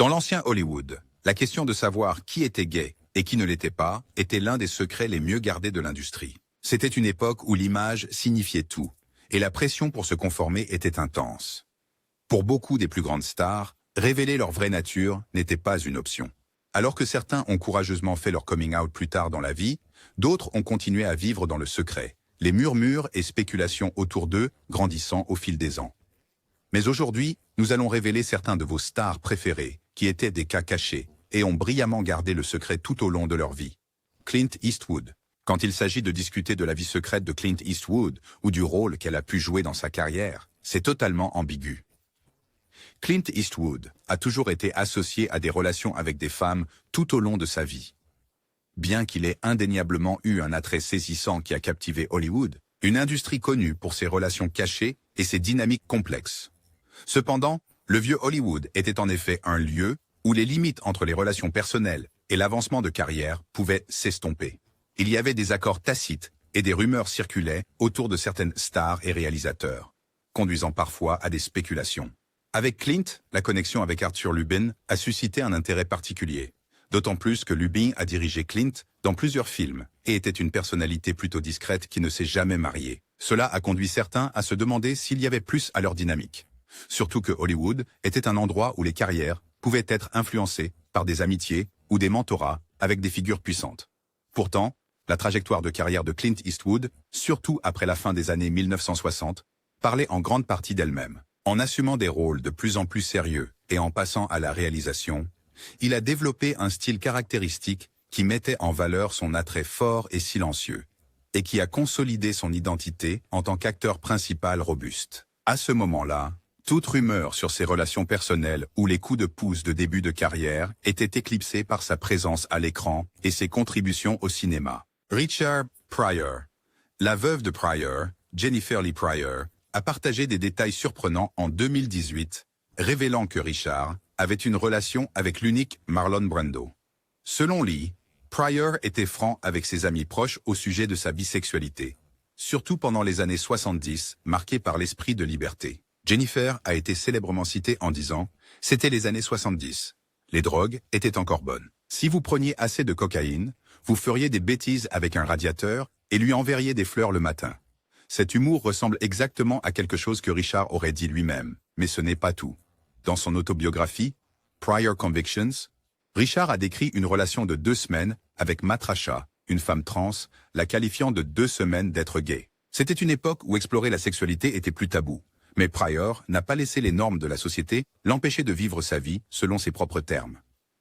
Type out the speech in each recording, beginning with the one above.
Dans l'ancien Hollywood, la question de savoir qui était gay et qui ne l'était pas était l'un des secrets les mieux gardés de l'industrie. C'était une époque où l'image signifiait tout, et la pression pour se conformer était intense. Pour beaucoup des plus grandes stars, révéler leur vraie nature n'était pas une option. Alors que certains ont courageusement fait leur coming out plus tard dans la vie, d'autres ont continué à vivre dans le secret, les murmures et spéculations autour d'eux grandissant au fil des ans. Mais aujourd'hui, nous allons révéler certains de vos stars préférés, qui étaient des cas cachés, et ont brillamment gardé le secret tout au long de leur vie. Clint Eastwood. Quand il s'agit de discuter de la vie secrète de Clint Eastwood, ou du rôle qu'elle a pu jouer dans sa carrière, c'est totalement ambigu. Clint Eastwood a toujours été associé à des relations avec des femmes tout au long de sa vie. Bien qu'il ait indéniablement eu un attrait saisissant qui a captivé Hollywood, une industrie connue pour ses relations cachées et ses dynamiques complexes. Cependant, le vieux Hollywood était en effet un lieu où les limites entre les relations personnelles et l'avancement de carrière pouvaient s'estomper. Il y avait des accords tacites et des rumeurs circulaient autour de certaines stars et réalisateurs, conduisant parfois à des spéculations. Avec Clint, la connexion avec Arthur Lubin a suscité un intérêt particulier, d'autant plus que Lubin a dirigé Clint dans plusieurs films et était une personnalité plutôt discrète qui ne s'est jamais mariée. Cela a conduit certains à se demander s'il y avait plus à leur dynamique. Surtout que Hollywood était un endroit où les carrières pouvaient être influencées par des amitiés ou des mentorats avec des figures puissantes. Pourtant, la trajectoire de carrière de Clint Eastwood, surtout après la fin des années 1960, parlait en grande partie d'elle-même. En assumant des rôles de plus en plus sérieux et en passant à la réalisation, il a développé un style caractéristique qui mettait en valeur son attrait fort et silencieux, et qui a consolidé son identité en tant qu'acteur principal robuste. À ce moment-là, toute rumeur sur ses relations personnelles ou les coups de pouce de début de carrière était éclipsée par sa présence à l'écran et ses contributions au cinéma. Richard Pryor. La veuve de Pryor, Jennifer Lee Pryor, a partagé des détails surprenants en 2018, révélant que Richard avait une relation avec l'unique Marlon Brando. Selon Lee, Pryor était franc avec ses amis proches au sujet de sa bisexualité, surtout pendant les années 70, marquées par l'esprit de liberté. Jennifer a été célèbrement citée en disant « C'était les années 70. Les drogues étaient encore bonnes. Si vous preniez assez de cocaïne, vous feriez des bêtises avec un radiateur et lui enverriez des fleurs le matin. » Cet humour ressemble exactement à quelque chose que Richard aurait dit lui-même, mais ce n'est pas tout. Dans son autobiographie, Prior Convictions, Richard a décrit une relation de 2 semaines avec Matrasha, une femme trans, la qualifiant de 2 semaines d'être gay. C'était une époque où explorer la sexualité était plus tabou, mais Pryor n'a pas laissé les normes de la société l'empêcher de vivre sa vie selon ses propres termes.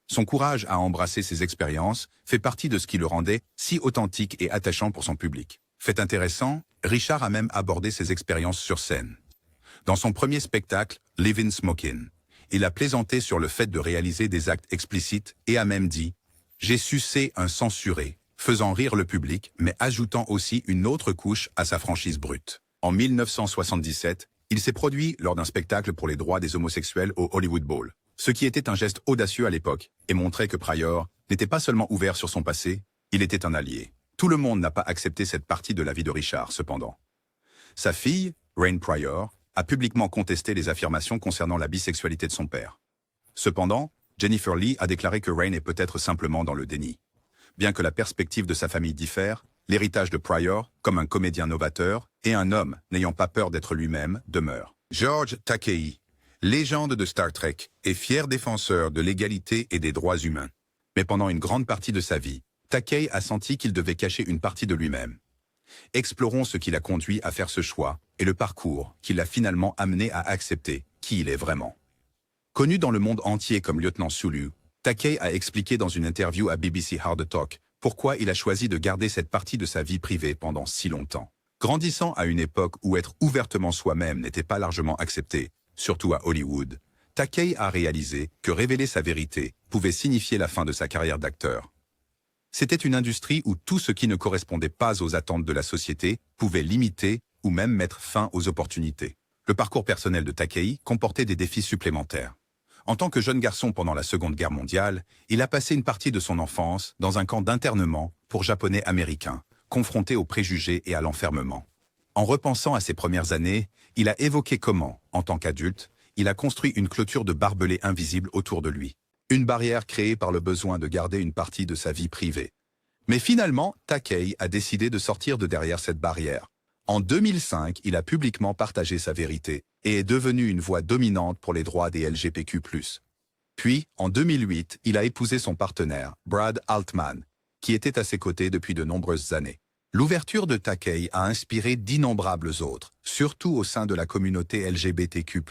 Son courage à embrasser ses expériences fait partie de ce qui le rendait si authentique et attachant pour son public. Fait intéressant, Richard a même abordé ses expériences sur scène. Dans son premier spectacle, Livin' Smokin', il a plaisanté sur le fait de réaliser des actes explicites et a même dit « J'ai sucé un censuré », faisant rire le public, mais ajoutant aussi une autre couche à sa franchise brute. En 1977, il s'est produit lors d'un spectacle pour les droits des homosexuels au Hollywood Bowl, ce qui était un geste audacieux à l'époque et montrait que Pryor n'était pas seulement ouvert sur son passé, il était un allié. Tout le monde n'a pas accepté cette partie de la vie de Richard, cependant. Sa fille, Rain Pryor, a publiquement contesté les affirmations concernant la bisexualité de son père. Cependant, Jennifer Lee a déclaré que Rain est peut-être simplement dans le déni. Bien que la perspective de sa famille diffère, l'héritage de Pryor, comme un comédien novateur, et un homme n'ayant pas peur d'être lui-même, demeure. George Takei, légende de Star Trek, est fier défenseur de l'égalité et des droits humains. Mais pendant une grande partie de sa vie, Takei a senti qu'il devait cacher une partie de lui-même. Explorons ce qui l'a conduit à faire ce choix et le parcours qui l'a finalement amené à accepter qui il est vraiment. Connu dans le monde entier comme lieutenant Sulu, Takei a expliqué dans une interview à BBC Hard Talk pourquoi il a choisi de garder cette partie de sa vie privée pendant si longtemps. Grandissant à une époque où être ouvertement soi-même n'était pas largement accepté, surtout à Hollywood, Takei a réalisé que révéler sa vérité pouvait signifier la fin de sa carrière d'acteur. C'était une industrie où tout ce qui ne correspondait pas aux attentes de la société pouvait limiter ou même mettre fin aux opportunités. Le parcours personnel de Takei comportait des défis supplémentaires. En tant que jeune garçon pendant la Seconde Guerre mondiale, il a passé une partie de son enfance dans un camp d'internement pour Japonais américains, confronté aux préjugés et à l'enfermement. En repensant à ses premières années, il a évoqué comment, en tant qu'adulte, il a construit une clôture de barbelés invisibles autour de lui. Une barrière créée par le besoin de garder une partie de sa vie privée. Mais finalement, Takei a décidé de sortir de derrière cette barrière. En 2005, il a publiquement partagé sa vérité et est devenu une voix dominante pour les droits des LGBTQ+. Puis, en 2008, il a épousé son partenaire, Brad Altman, qui était à ses côtés depuis de nombreuses années. L'ouverture de Takei a inspiré d'innombrables autres, surtout au sein de la communauté LGBTQ+,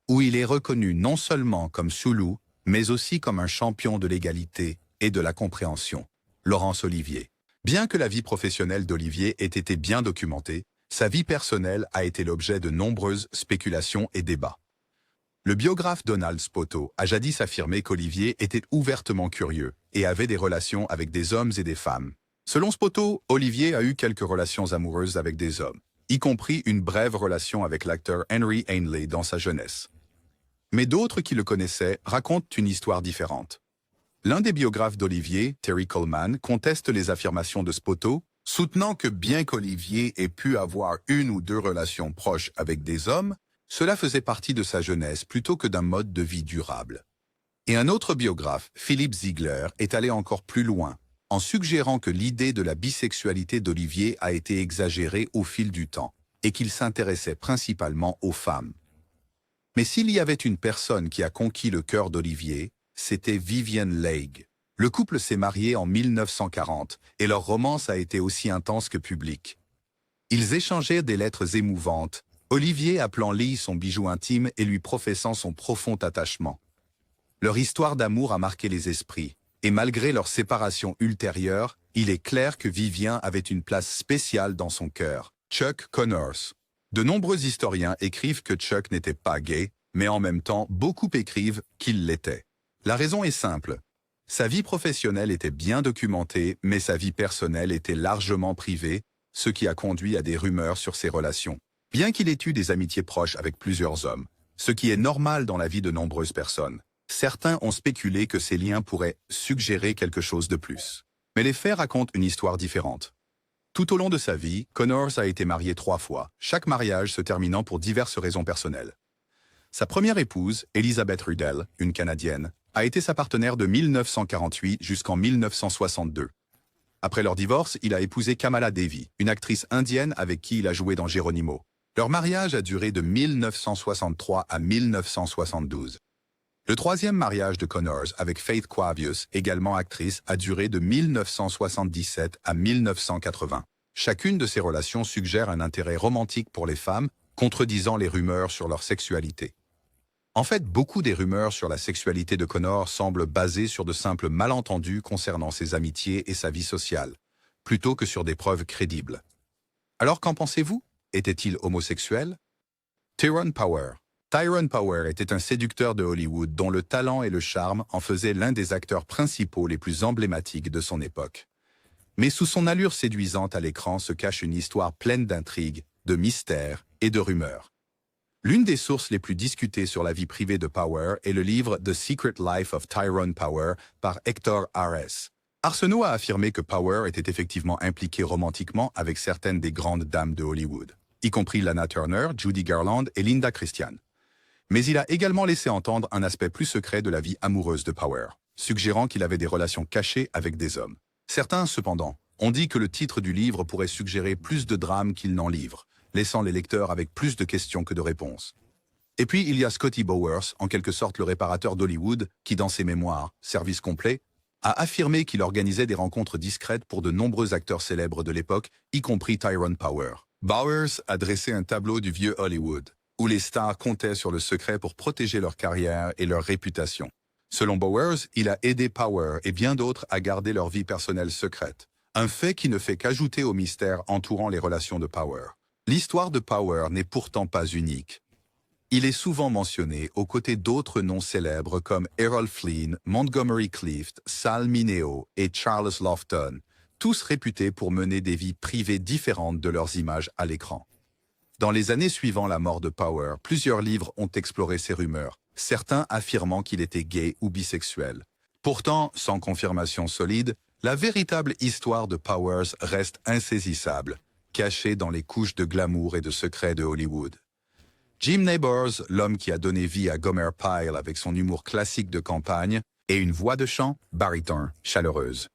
où il est reconnu non seulement comme Sulu, mais aussi comme un champion de l'égalité et de la compréhension. Laurence Olivier. Bien que la vie professionnelle d'Olivier ait été bien documentée, sa vie personnelle a été l'objet de nombreuses spéculations et débats. Le biographe Donald Spoto a jadis affirmé qu'Olivier était ouvertement curieux et avait des relations avec des hommes et des femmes. Selon Spoto, Olivier a eu quelques relations amoureuses avec des hommes, y compris une brève relation avec l'acteur Henry Ainley dans sa jeunesse. Mais d'autres qui le connaissaient racontent une histoire différente. L'un des biographes d'Olivier, Terry Coleman, conteste les affirmations de Spoto, soutenant que bien qu'Olivier ait pu avoir une ou deux relations proches avec des hommes, cela faisait partie de sa jeunesse plutôt que d'un mode de vie durable. Et un autre biographe, Philippe Ziegler, est allé encore plus loin, en suggérant que l'idée de la bisexualité d'Olivier a été exagérée au fil du temps, et qu'il s'intéressait principalement aux femmes. Mais s'il y avait une personne qui a conquis le cœur d'Olivier, c'était Vivienne Leigh. Le couple s'est marié en 1940 et leur romance a été aussi intense que publique. Ils échangèrent des lettres émouvantes, Olivier appelant Leigh son bijou intime et lui professant son profond attachement. Leur histoire d'amour a marqué les esprits, et malgré leur séparation ultérieure, il est clair que Vivien avait une place spéciale dans son cœur. Chuck Connors. De nombreux historiens écrivent que Chuck n'était pas gay, mais en même temps, beaucoup écrivent qu'il l'était. La raison est simple. Sa vie professionnelle était bien documentée, mais sa vie personnelle était largement privée, ce qui a conduit à des rumeurs sur ses relations. Bien qu'il ait eu des amitiés proches avec plusieurs hommes, ce qui est normal dans la vie de nombreuses personnes, certains ont spéculé que ces liens pourraient suggérer quelque chose de plus. Mais les faits racontent une histoire différente. Tout au long de sa vie, Connors a été marié 3 fois, chaque mariage se terminant pour diverses raisons personnelles. Sa première épouse, Elizabeth Riddell, une Canadienne, a été sa partenaire de 1948 jusqu'en 1962. Après leur divorce, il a épousé Kamala Devi, une actrice indienne avec qui il a joué dans Geronimo. Leur mariage a duré de 1963 à 1972. Le troisième mariage de Connors avec Faith Quavius, également actrice, a duré de 1977 à 1980. Chacune de ces relations suggère un intérêt romantique pour les femmes, contredisant les rumeurs sur leur sexualité. En fait, beaucoup des rumeurs sur la sexualité de Connors semblent basées sur de simples malentendus concernant ses amitiés et sa vie sociale, plutôt que sur des preuves crédibles. Alors qu'en pensez-vous? Était-il homosexuel? Tyrone Power. Tyrone Power était un séducteur de Hollywood dont le talent et le charme en faisaient l'un des acteurs principaux les plus emblématiques de son époque. Mais sous son allure séduisante à l'écran se cache une histoire pleine d'intrigues, de mystères et de rumeurs. L'une des sources les plus discutées sur la vie privée de Power est le livre The Secret Life of Tyrone Power par Hector Ares. Arsenault a affirmé que Power était effectivement impliqué romantiquement avec certaines des grandes dames de Hollywood, y compris Lana Turner, Judy Garland et Linda Christian. Mais il a également laissé entendre un aspect plus secret de la vie amoureuse de Power, suggérant qu'il avait des relations cachées avec des hommes. Certains, cependant, ont dit que le titre du livre pourrait suggérer plus de drames qu'il n'en livre, laissant les lecteurs avec plus de questions que de réponses. Et puis il y a Scotty Bowers, en quelque sorte le réparateur d'Hollywood, qui dans ses mémoires, Service complet, a affirmé qu'il organisait des rencontres discrètes pour de nombreux acteurs célèbres de l'époque, y compris Tyrone Power. Bowers a dressé un tableau du vieux Hollywood, où les stars comptaient sur le secret pour protéger leur carrière et leur réputation. Selon Bowers, il a aidé Power et bien d'autres à garder leur vie personnelle secrète, un fait qui ne fait qu'ajouter au mystère entourant les relations de Power. L'histoire de Power n'est pourtant pas unique. Il est souvent mentionné aux côtés d'autres noms célèbres comme Errol Flynn, Montgomery Clift, Sal Mineo et Charles Laughton, tous réputés pour mener des vies privées différentes de leurs images à l'écran. Dans les années suivant la mort de Power, plusieurs livres ont exploré ces rumeurs, certains affirmant qu'il était gay ou bisexuel. Pourtant, sans confirmation solide, la véritable histoire de Powers reste insaisissable, cachée dans les couches de glamour et de secrets de Hollywood. Jim Nabors, l'homme qui a donné vie à Gomer Pyle avec son humour classique de campagne, et une voix de chant, baryton, chaleureuse.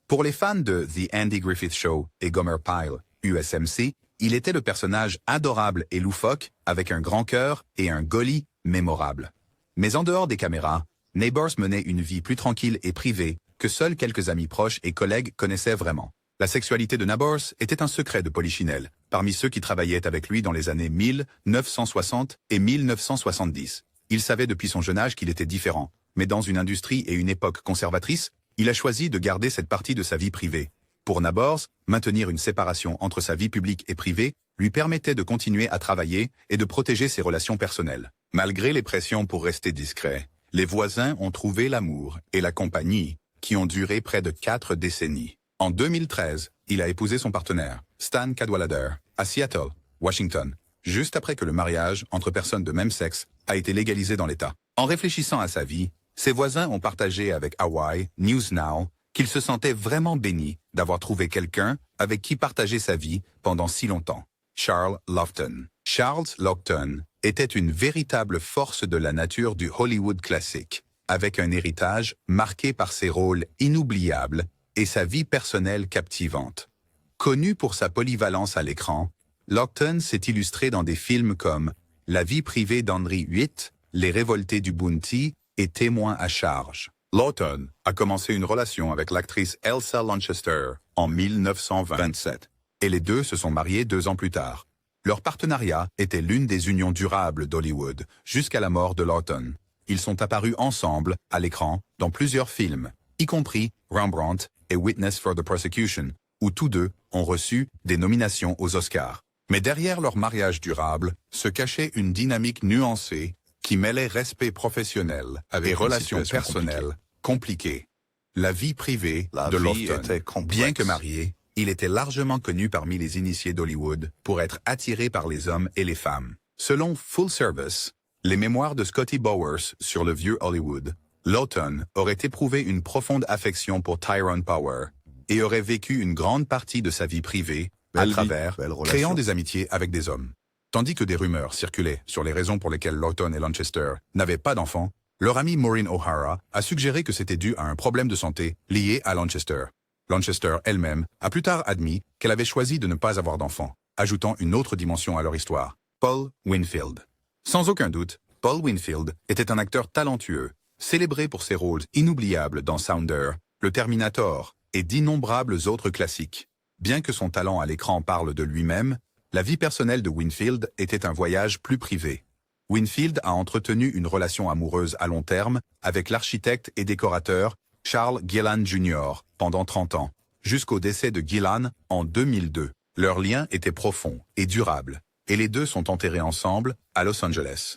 Pour les fans de The Andy Griffith Show et Gomer Pyle, USMC, il était le personnage adorable et loufoque, avec un grand cœur et un golly mémorable. Mais en dehors des caméras, Neighbors menait une vie plus tranquille et privée que seuls quelques amis proches et collègues connaissaient vraiment. La sexualité de Neighbors était un secret de Polichinelle, parmi ceux qui travaillaient avec lui dans les années 1960 et 1970. Il savait depuis son jeune âge qu'il était différent, mais dans une industrie et une époque conservatrice, il a choisi de garder cette partie de sa vie privée. Pour Neighbors, maintenir une séparation entre sa vie publique et privée lui permettait de continuer à travailler et de protéger ses relations personnelles. Malgré les pressions pour rester discret, les voisins ont trouvé l'amour et la compagnie qui ont duré près de 4 décennies. En 2013, il a épousé son partenaire, Stan Cadwallader, à Seattle, Washington, juste après que le mariage entre personnes de même sexe a été légalisé dans l'État. En réfléchissant à sa vie, ses voisins ont partagé avec Hawaii News Now qu'il se sentait vraiment béni d'avoir trouvé quelqu'un avec qui partager sa vie pendant si longtemps. Charles Laughton. Charles Laughton était une véritable force de la nature du Hollywood classique, avec un héritage marqué par ses rôles inoubliables et sa vie personnelle captivante. Connu pour sa polyvalence à l'écran, Laughton s'est illustré dans des films comme La vie privée d'Henry VIII, Les révoltés du Bounty et Témoin à charge. Laughton a commencé une relation avec l'actrice Elsa Lanchester en 1927, et les deux se sont mariés 2 ans plus tard. Leur partenariat était l'une des unions durables d'Hollywood, jusqu'à la mort de Laughton. Ils sont apparus ensemble, à l'écran, dans plusieurs films, y compris Rembrandt et Witness for the Prosecution, où tous deux ont reçu des nominations aux Oscars. Mais derrière leur mariage durable se cachait une dynamique nuancée qui mêlait respect professionnel et relations personnelles compliquées. La vie privée de Laughton, bien que marié, il était largement connu parmi les initiés d'Hollywood pour être attiré par les hommes et les femmes. Selon Full Service, les mémoires de Scotty Bowers sur le vieux Hollywood, Laughton aurait éprouvé une profonde affection pour Tyrone Power et aurait vécu une grande partie de sa vie privée à travers créant des amitiés avec des hommes. Tandis que des rumeurs circulaient sur les raisons pour lesquelles Laughton et Lanchester n'avaient pas d'enfants, leur amie Maureen O'Hara a suggéré que c'était dû à un problème de santé lié à Lanchester. Lanchester elle-même a plus tard admis qu'elle avait choisi de ne pas avoir d'enfants, ajoutant une autre dimension à leur histoire. Paul Winfield. Sans aucun doute, Paul Winfield était un acteur talentueux, célébré pour ses rôles inoubliables dans Sounder, Le Terminator et d'innombrables autres classiques. Bien que son talent à l'écran parle de lui-même, la vie personnelle de Winfield était un voyage plus privé. Winfield a entretenu une relation amoureuse à long terme avec l'architecte et décorateur Charles Gillan Jr. pendant 30 ans, jusqu'au décès de Gillan en 2002. Leur lien était profond et durable, et les deux sont enterrés ensemble à Los Angeles.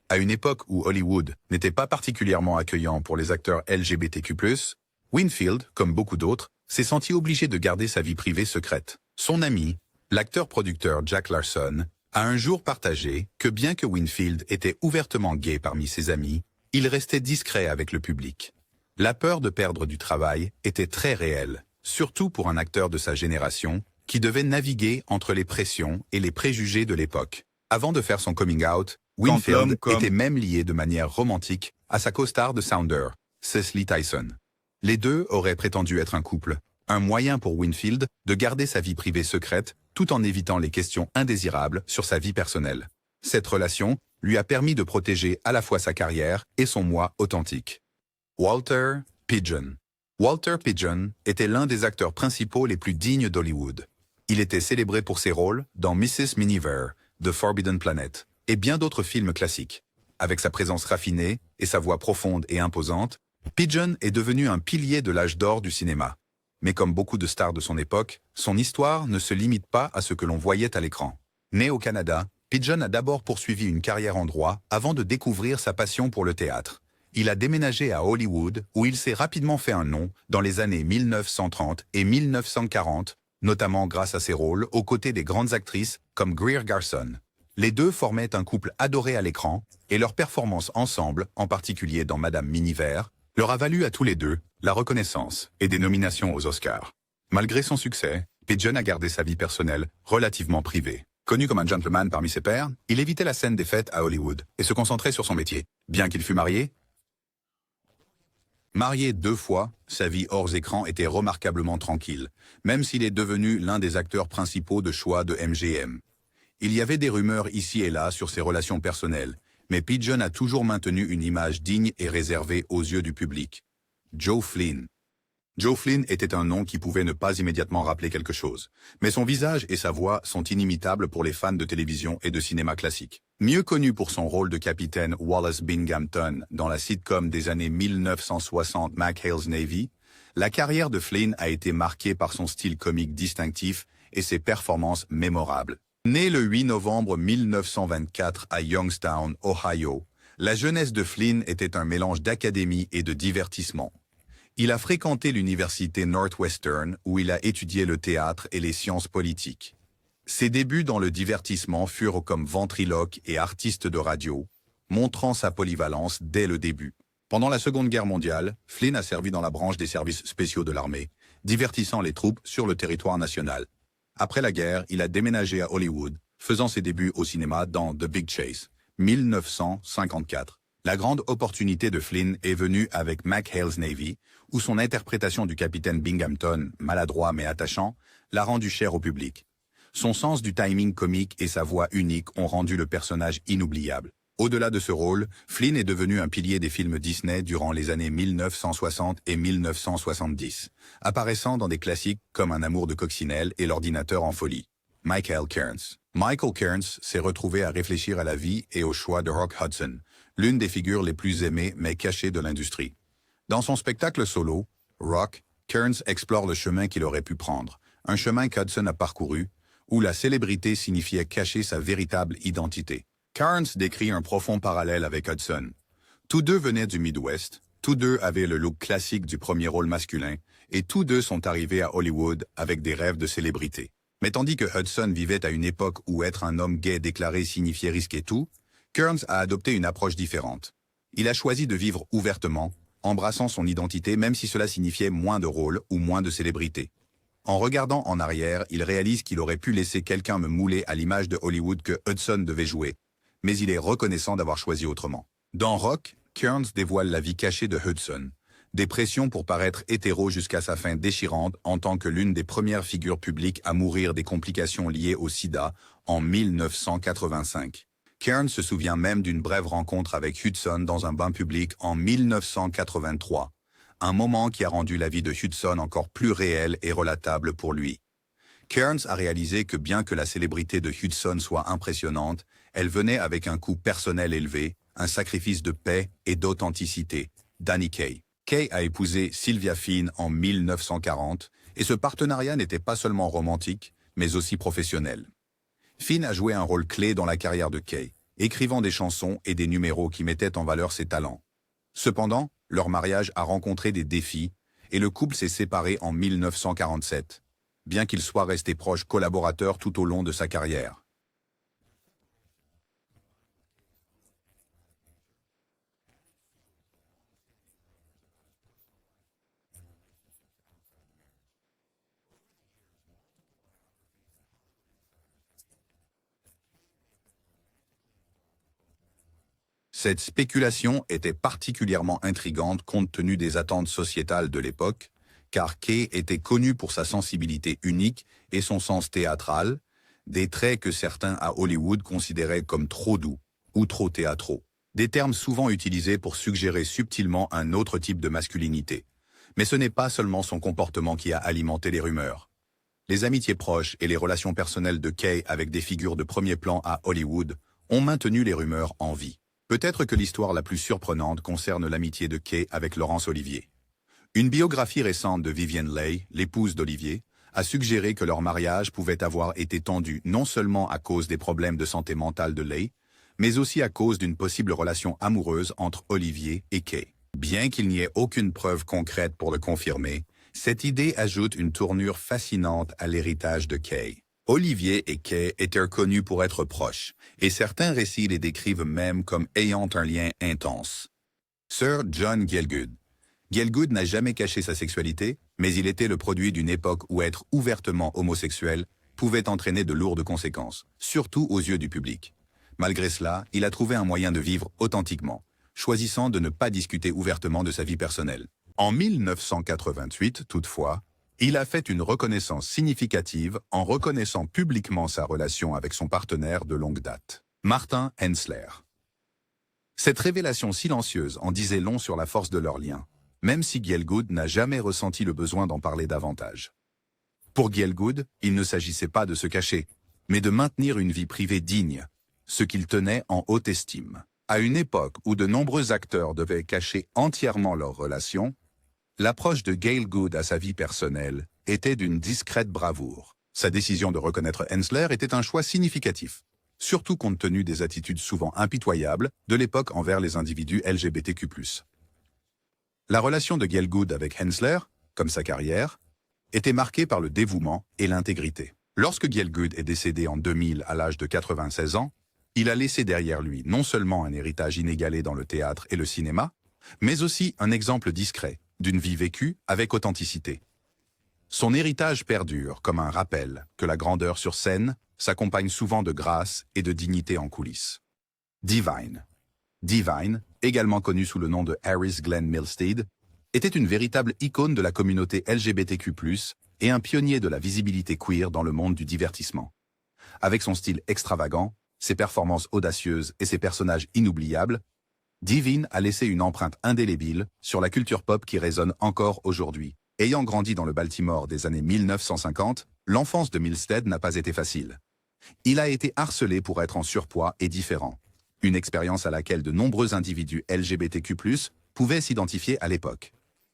À une époque où Hollywood n'était pas particulièrement accueillant pour les acteurs LGBTQ+, Winfield, comme beaucoup d'autres, s'est senti obligé de garder sa vie privée secrète. Son ami, l'acteur-producteur Jack Larson, a un jour partagé que bien que Winfield était ouvertement gay parmi ses amis, il restait discret avec le public. La peur de perdre du travail était très réelle, surtout pour un acteur de sa génération qui devait naviguer entre les pressions et les préjugés de l'époque. Avant de faire son coming out, Winfield était même lié de manière romantique à sa co-star de Sounder, Cicely Tyson. Les deux auraient prétendu être un couple, un moyen pour Winfield de garder sa vie privée secrète tout en évitant les questions indésirables sur sa vie personnelle. Cette relation lui a permis de protéger à la fois sa carrière et son moi authentique. Walter Pidgeon. Walter Pidgeon était l'un des acteurs principaux les plus dignes d'Hollywood. Il était célébré pour ses rôles dans Mrs. Miniver, The Forbidden Planet, et bien d'autres films classiques. Avec sa présence raffinée et sa voix profonde et imposante, Pidgeon est devenu un pilier de l'âge d'or du cinéma. Mais comme beaucoup de stars de son époque, son histoire ne se limite pas à ce que l'on voyait à l'écran. Né au Canada, Pidgeon a d'abord poursuivi une carrière en droit avant de découvrir sa passion pour le théâtre. Il a déménagé à Hollywood où il s'est rapidement fait un nom dans les années 1930 et 1940, notamment grâce à ses rôles aux côtés des grandes actrices comme Greer Garson. Les deux formaient un couple adoré à l'écran et leur performance ensemble, en particulier dans Madame Miniver, leur a valu à tous les deux la reconnaissance et des nominations aux Oscars. Malgré son succès, Pidgeon a gardé sa vie personnelle relativement privée. Connu comme un gentleman parmi ses pairs, il évitait la scène des fêtes à Hollywood et se concentrait sur son métier. Bien qu'il fût marié, Marié 2 fois, sa vie hors écran était remarquablement tranquille, même s'il est devenu l'un des acteurs principaux de choix de MGM. Il y avait des rumeurs ici et là sur ses relations personnelles, mais Pigeon a toujours maintenu une image digne et réservée aux yeux du public. Joe Flynn. Joe Flynn était un nom qui pouvait ne pas immédiatement rappeler quelque chose, mais son visage et sa voix sont inimitables pour les fans de télévision et de cinéma classique. Mieux connu pour son rôle de capitaine Wallace Binghamton dans la sitcom des années 1960 McHale's Navy, la carrière de Flynn a été marquée par son style comique distinctif et ses performances mémorables. Né le 8 novembre 1924 à Youngstown, Ohio, la jeunesse de Flynn était un mélange d'académie et de divertissement. Il a fréquenté l'université Northwestern où il a étudié le théâtre et les sciences politiques. Ses débuts dans le divertissement furent comme ventriloque et artiste de radio, montrant sa polyvalence dès le début. Pendant la Seconde Guerre mondiale, Flynn a servi dans la branche des services spéciaux de l'armée, divertissant les troupes sur le territoire national. Après la guerre, il a déménagé à Hollywood, faisant ses débuts au cinéma dans The Big Chase, 1954. La grande opportunité de Flynn est venue avec McHale's Navy, où son interprétation du capitaine Binghamton, maladroit mais attachant, l'a rendu cher au public. Son sens du timing comique et sa voix unique ont rendu le personnage inoubliable. Au-delà de ce rôle, Flynn est devenu un pilier des films Disney durant les années 1960 et 1970, apparaissant dans des classiques comme Un amour de coccinelle et L'ordinateur en folie. Michael Kearns. Michael Kearns s'est retrouvé à réfléchir à la vie et au choix de Rock Hudson, l'une des figures les plus aimées mais cachées de l'industrie. Dans son spectacle solo, Rock, Kearns explore le chemin qu'il aurait pu prendre, un chemin qu'Hudson a parcouru, où la célébrité signifiait cacher sa véritable identité. Kearns décrit un profond parallèle avec Hudson. Tous deux venaient du Midwest, tous deux avaient le look classique du premier rôle masculin, et tous deux sont arrivés à Hollywood avec des rêves de célébrité. Mais tandis que Hudson vivait à une époque où être un homme gay déclaré signifiait risquer tout, Kearns a adopté une approche différente. Il a choisi de vivre ouvertement, embrassant son identité même si cela signifiait moins de rôles ou moins de célébrité. En regardant en arrière, il réalise qu'il aurait pu laisser quelqu'un me mouler à l'image de Hollywood que Hudson devait jouer, mais il est reconnaissant d'avoir choisi autrement. Dans Rock, Kearns dévoile la vie cachée de Hudson, des pressions pour paraître hétéro jusqu'à sa fin déchirante en tant que l'une des premières figures publiques à mourir des complications liées au sida en 1985. Kearns se souvient même d'une brève rencontre avec Hudson dans un bain public en 1983, un moment qui a rendu la vie de Hudson encore plus réelle et relatable pour lui. Kearns a réalisé que bien que la célébrité de Hudson soit impressionnante, elle venait avec un coût personnel élevé, un sacrifice de paix et d'authenticité. Danny Kaye. Kaye a épousé Sylvia Finn en 1940, et ce partenariat n'était pas seulement romantique, mais aussi professionnel. Finn a joué un rôle clé dans la carrière de Kaye, écrivant des chansons et des numéros qui mettaient en valeur ses talents. Cependant, leur mariage a rencontré des défis, et le couple s'est séparé en 1947, bien qu'il soit resté proche collaborateur tout au long de sa carrière. Cette spéculation était particulièrement intrigante compte tenu des attentes sociétales de l'époque, car Kaye était connu pour sa sensibilité unique et son sens théâtral, des traits que certains à Hollywood considéraient comme trop doux ou trop théâtraux, des termes souvent utilisés pour suggérer subtilement un autre type de masculinité. Mais ce n'est pas seulement son comportement qui a alimenté les rumeurs. Les amitiés proches et les relations personnelles de Kaye avec des figures de premier plan à Hollywood ont maintenu les rumeurs en vie. Peut-être que l'histoire la plus surprenante concerne l'amitié de Kaye avec Laurence Olivier. Une biographie récente de Vivienne Leigh, l'épouse d'Olivier, a suggéré que leur mariage pouvait avoir été tendu non seulement à cause des problèmes de santé mentale de Leigh, mais aussi à cause d'une possible relation amoureuse entre Olivier et Kaye. Bien qu'il n'y ait aucune preuve concrète pour le confirmer, cette idée ajoute une tournure fascinante à l'héritage de Kaye. Olivier et Kaye étaient connus pour être proches, et certains récits les décrivent même comme ayant un lien intense. Sir John Gielgud. Gielgud n'a jamais caché sa sexualité, mais il était le produit d'une époque où être ouvertement homosexuel pouvait entraîner de lourdes conséquences, surtout aux yeux du public. Malgré cela, il a trouvé un moyen de vivre authentiquement, choisissant de ne pas discuter ouvertement de sa vie personnelle. En 1988, toutefois, il a fait une reconnaissance significative en reconnaissant publiquement sa relation avec son partenaire de longue date, Martin Hensler. Cette révélation silencieuse en disait long sur la force de leur lien, même si Gielgud n'a jamais ressenti le besoin d'en parler davantage. Pour Gielgud, il ne s'agissait pas de se cacher, mais de maintenir une vie privée digne, ce qu'il tenait en haute estime. À une époque où de nombreux acteurs devaient cacher entièrement leur relation, l'approche de Gielgud à sa vie personnelle était d'une discrète bravoure. Sa décision de reconnaître Hensler était un choix significatif, surtout compte tenu des attitudes souvent impitoyables de l'époque envers les individus LGBTQ+. La relation de Gielgud avec Hensler, comme sa carrière, était marquée par le dévouement et l'intégrité. Lorsque Gielgud est décédé en 2000 à l'âge de 96 ans, il a laissé derrière lui non seulement un héritage inégalé dans le théâtre et le cinéma, mais aussi un exemple discret d'une vie vécue avec authenticité. Son héritage perdure comme un rappel que la grandeur sur scène s'accompagne souvent de grâce et de dignité en coulisses. Divine, également connu sous le nom de Harris Glenn Milstead, était une véritable icône de la communauté LGBTQ+, et un pionnier de la visibilité queer dans le monde du divertissement. Avec son style extravagant, ses performances audacieuses et ses personnages inoubliables, Divine a laissé une empreinte indélébile sur la culture pop qui résonne encore aujourd'hui. Ayant grandi dans le Baltimore des années 1950, l'enfance de Milstead n'a pas été facile. Il a été harcelé pour être en surpoids et différent, une expérience à laquelle de nombreux individus LGBTQ+, pouvaient s'identifier à l'époque.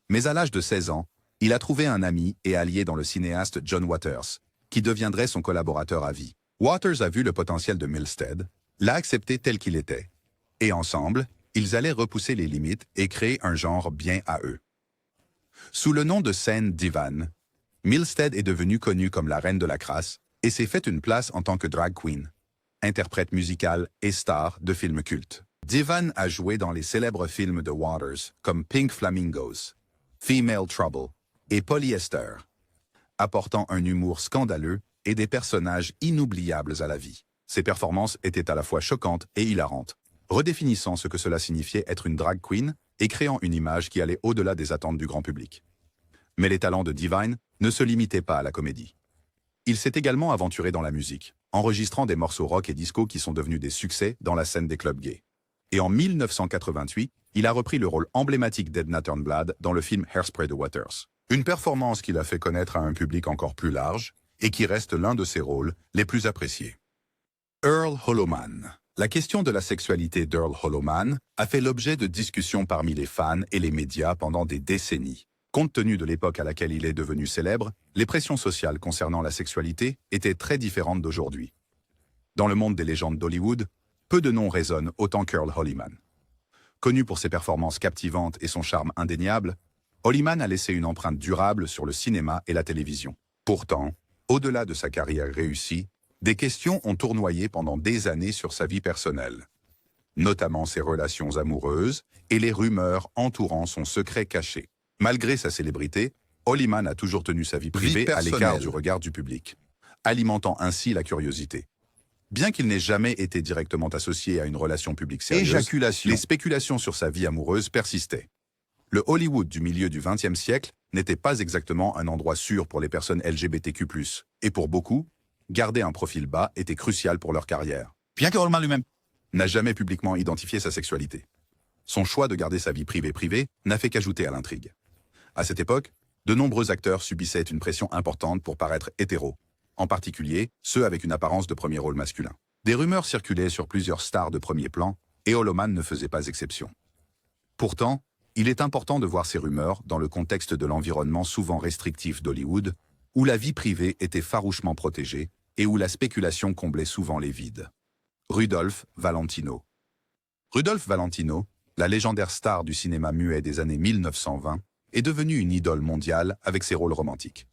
Mais à l'âge de 16 ans, il a trouvé un ami et allié dans le cinéaste John Waters, qui deviendrait son collaborateur à vie. Waters a vu le potentiel de Milstead, l'a accepté tel qu'il était, et ensemble, ils allaient repousser les limites et créer un genre bien à eux. Sous le nom de scène Divine, Milstead est devenue connue comme la reine de la crasse et s'est fait une place en tant que drag queen, interprète musicale et star de films cultes. Divine a joué dans les célèbres films de Waters comme Pink Flamingos, Female Trouble et Polyester, apportant un humour scandaleux et des personnages inoubliables à la vie. Ses performances étaient à la fois choquantes et hilarantes, redéfinissant ce que cela signifiait être une drag queen et créant une image qui allait au-delà des attentes du grand public. Mais les talents de Divine ne se limitaient pas à la comédie. Il s'est également aventuré dans la musique, enregistrant des morceaux rock et disco qui sont devenus des succès dans la scène des clubs gays. Et en 1988, il a repris le rôle emblématique d'Edna Turnblad dans le film Hairspray de Waters. Une performance qu'il a fait connaître à un public encore plus large et qui reste l'un de ses rôles les plus appréciés. Earl Holoman. La question de la sexualité d'Earl Holoman a fait l'objet de discussions parmi les fans et les médias pendant des décennies. Compte tenu de l'époque à laquelle il est devenu célèbre, les pressions sociales concernant la sexualité étaient très différentes d'aujourd'hui. Dans le monde des légendes d'Hollywood, peu de noms résonnent autant qu'Earl Holoman. Connu pour ses performances captivantes et son charme indéniable, Holoman a laissé une empreinte durable sur le cinéma et la télévision. Pourtant, au-delà de sa carrière réussie, des questions ont tournoyé pendant des années sur sa vie personnelle, notamment ses relations amoureuses et les rumeurs entourant son secret caché. Malgré sa célébrité, Holoman a toujours tenu sa vie privée à l'écart du regard du public, alimentant ainsi la curiosité. Bien qu'il n'ait jamais été directement associé à une relation publique sérieuse, les spéculations sur sa vie amoureuse persistaient. Le Hollywood du milieu du XXe siècle n'était pas exactement un endroit sûr pour les personnes LGBTQ+, et pour beaucoup, garder un profil bas était crucial pour leur carrière. Bien que Holoman lui-même n'a jamais publiquement identifié sa sexualité. Son choix de garder sa vie privée n'a fait qu'ajouter à l'intrigue. À cette époque, de nombreux acteurs subissaient une pression importante pour paraître hétéros, en particulier ceux avec une apparence de premier rôle masculin. Des rumeurs circulaient sur plusieurs stars de premier plan, et Holoman ne faisait pas exception. Pourtant, il est important de voir ces rumeurs dans le contexte de l'environnement souvent restrictif d'Hollywood, où la vie privée était farouchement protégée et où la spéculation comblait souvent les vides. Rudolph Valentino. Rudolph Valentino, la légendaire star du cinéma muet des années 1920, est devenu une idole mondiale avec ses rôles romantiques.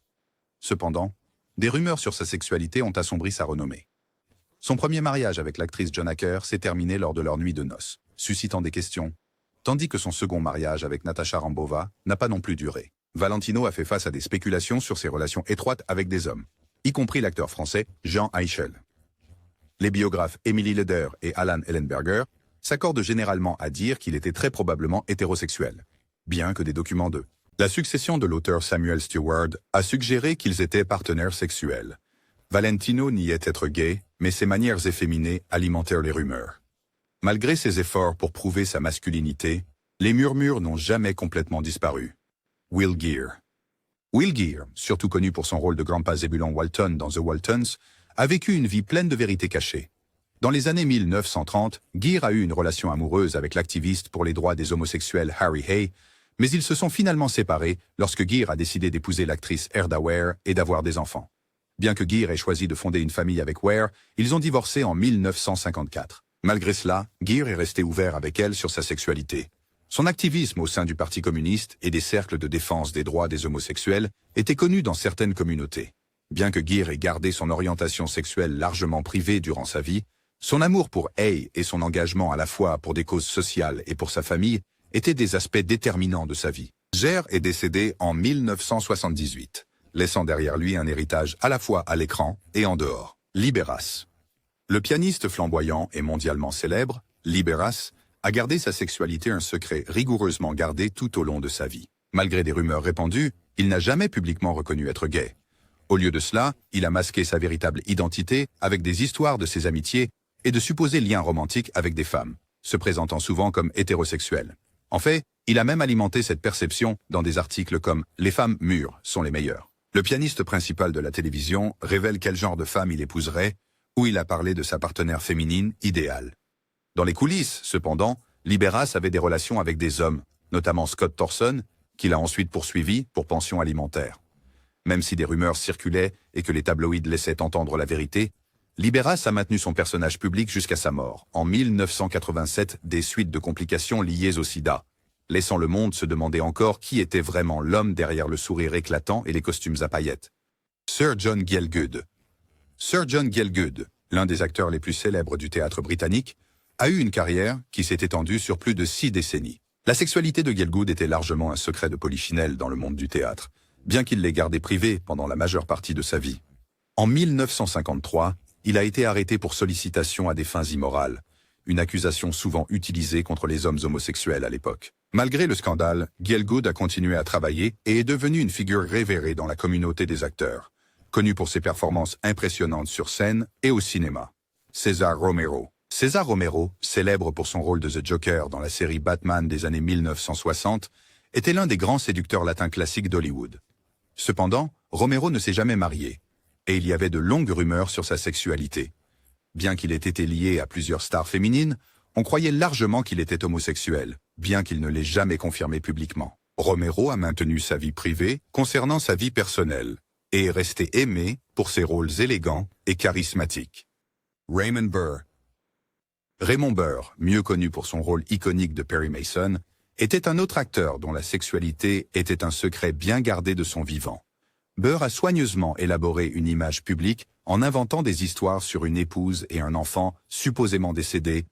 Cependant, des rumeurs sur sa sexualité ont assombri sa renommée. Son premier mariage avec l'actrice Joan Acker s'est terminé lors de leur nuit de noces, suscitant des questions, tandis que son second mariage avec Natasha Rambova n'a pas non plus duré. Valentino a fait face à des spéculations sur ses relations étroites avec des hommes, y compris l'acteur français Jean Eichel. Les biographes Emily Leder et Alan Ellenberger s'accordent généralement à dire qu'il était très probablement hétérosexuel, bien que des documents de La succession de l'auteur Samuel Stewart a suggéré qu'ils étaient partenaires sexuels. Valentino niait être gay, mais ses manières efféminées alimentèrent les rumeurs. Malgré ses efforts pour prouver sa masculinité, les murmures n'ont jamais complètement disparu. Will Geer. Will Geer, surtout connu pour son rôle de Grandpa Zebulon Walton dans The Waltons, a vécu une vie pleine de vérités cachées. Dans les années 1930, Geer a eu une relation amoureuse avec l'activiste pour les droits des homosexuels Harry Hay, mais ils se sont finalement séparés lorsque Geer a décidé d'épouser l'actrice Erda Ware et d'avoir des enfants. Bien que Geer ait choisi de fonder une famille avec Ware, ils ont divorcé en 1954. Malgré cela, Geer est resté ouvert avec elle sur sa sexualité. Son activisme au sein du Parti communiste et des cercles de défense des droits des homosexuels était connu dans certaines communautés. Bien que Geer ait gardé son orientation sexuelle largement privée durant sa vie, son amour pour Hay et son engagement à la fois pour des causes sociales et pour sa famille étaient des aspects déterminants de sa vie. Geer est décédé en 1978, laissant derrière lui un héritage à la fois à l'écran et en dehors. Libéras. Le pianiste flamboyant et mondialement célèbre, Libéras, a gardé sa sexualité un secret rigoureusement gardé tout au long de sa vie. Malgré des rumeurs répandues, il n'a jamais publiquement reconnu être gay. Au lieu de cela, il a masqué sa véritable identité avec des histoires de ses amitiés et de supposés liens romantiques avec des femmes, se présentant souvent comme hétérosexuel. En fait, il a même alimenté cette perception dans des articles comme « Les femmes mûres sont les meilleures ». Le pianiste principal de la télévision révèle quel genre de femme il épouserait, où il a parlé de sa partenaire féminine idéale. Dans les coulisses, cependant, Libéras avait des relations avec des hommes, notamment Scott Thorson, qu'il a ensuite poursuivi pour pension alimentaire. Même si des rumeurs circulaient et que les tabloïds laissaient entendre la vérité, Libéras a maintenu son personnage public jusqu'à sa mort, en 1987, des suites de complications liées au sida, laissant le monde se demander encore qui était vraiment l'homme derrière le sourire éclatant et les costumes à paillettes. Sir John Gielgud. Sir John Gielgud, l'un des acteurs les plus célèbres du théâtre britannique, a eu une carrière qui s'est étendue sur plus de 6 décennies. La sexualité de Gielgud était largement un secret de polichinelle dans le monde du théâtre, bien qu'il l'ait gardé privé pendant la majeure partie de sa vie. En 1953, il a été arrêté pour sollicitation à des fins immorales, une accusation souvent utilisée contre les hommes homosexuels à l'époque. Malgré le scandale, Gielgud a continué à travailler et est devenu une figure révérée dans la communauté des acteurs, connu pour ses performances impressionnantes sur scène et au cinéma. César Romero. César Romero, célèbre pour son rôle de The Joker dans la série Batman des années 1960, était l'un des grands séducteurs latins classiques d'Hollywood. Cependant, Romero ne s'est jamais marié, et il y avait de longues rumeurs sur sa sexualité. Bien qu'il ait été lié à plusieurs stars féminines, on croyait largement qu'il était homosexuel, bien qu'il ne l'ait jamais confirmé publiquement. Romero a maintenu sa vie privée concernant sa vie personnelle, et est resté aimé pour ses rôles élégants et charismatiques. Raymond Burr. Raymond Burr, mieux connu pour son rôle iconique de Perry Mason, était un autre acteur dont la sexualité était un secret bien gardé de son vivant. Burr a soigneusement élaboré une image publique en inventant des histoires sur une épouse et un enfant supposément décédés,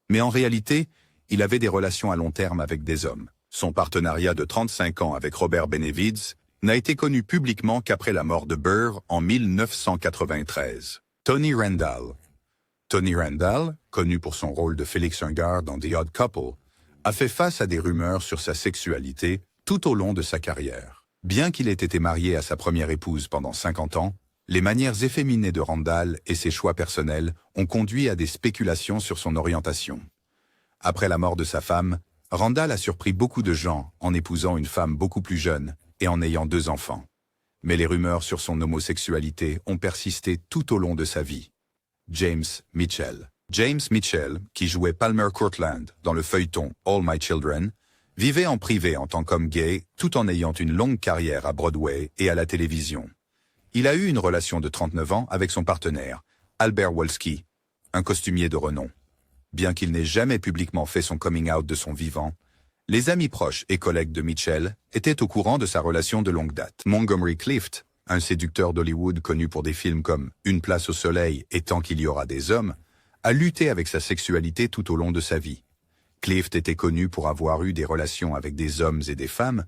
mais en réalité, il avait des relations à long terme avec des hommes. Son partenariat de 35 ans avec Robert Benevides n'a été connu publiquement qu'après la mort de Burr en 1993. Tony Randall. Tony Randall, connu pour son rôle de Félix Ungar dans The Odd Couple, a fait face à des rumeurs sur sa sexualité tout au long de sa carrière. Bien qu'il ait été marié à sa première épouse pendant 50 ans, les manières efféminées de Randall et ses choix personnels ont conduit à des spéculations sur son orientation. Après la mort de sa femme, Randall a surpris beaucoup de gens en épousant une femme beaucoup plus jeune et en ayant 2 enfants. Mais les rumeurs sur son homosexualité ont persisté tout au long de sa vie. James Mitchell. James Mitchell, qui jouait Palmer Courtland dans le feuilleton All My Children, vivait en privé en tant qu'homme gay tout en ayant une longue carrière à Broadway et à la télévision. Il a eu une relation de 39 ans avec son partenaire, Albert Wolski, un costumier de renom. Bien qu'il n'ait jamais publiquement fait son coming out de son vivant, les amis proches et collègues de Mitchell étaient au courant de sa relation de longue date. Montgomery Clift, un séducteur d'Hollywood connu pour des films comme Une place au soleil et Tant qu'il y aura des hommes, a lutté avec sa sexualité tout au long de sa vie. Clift était connu pour avoir eu des relations avec des hommes et des femmes,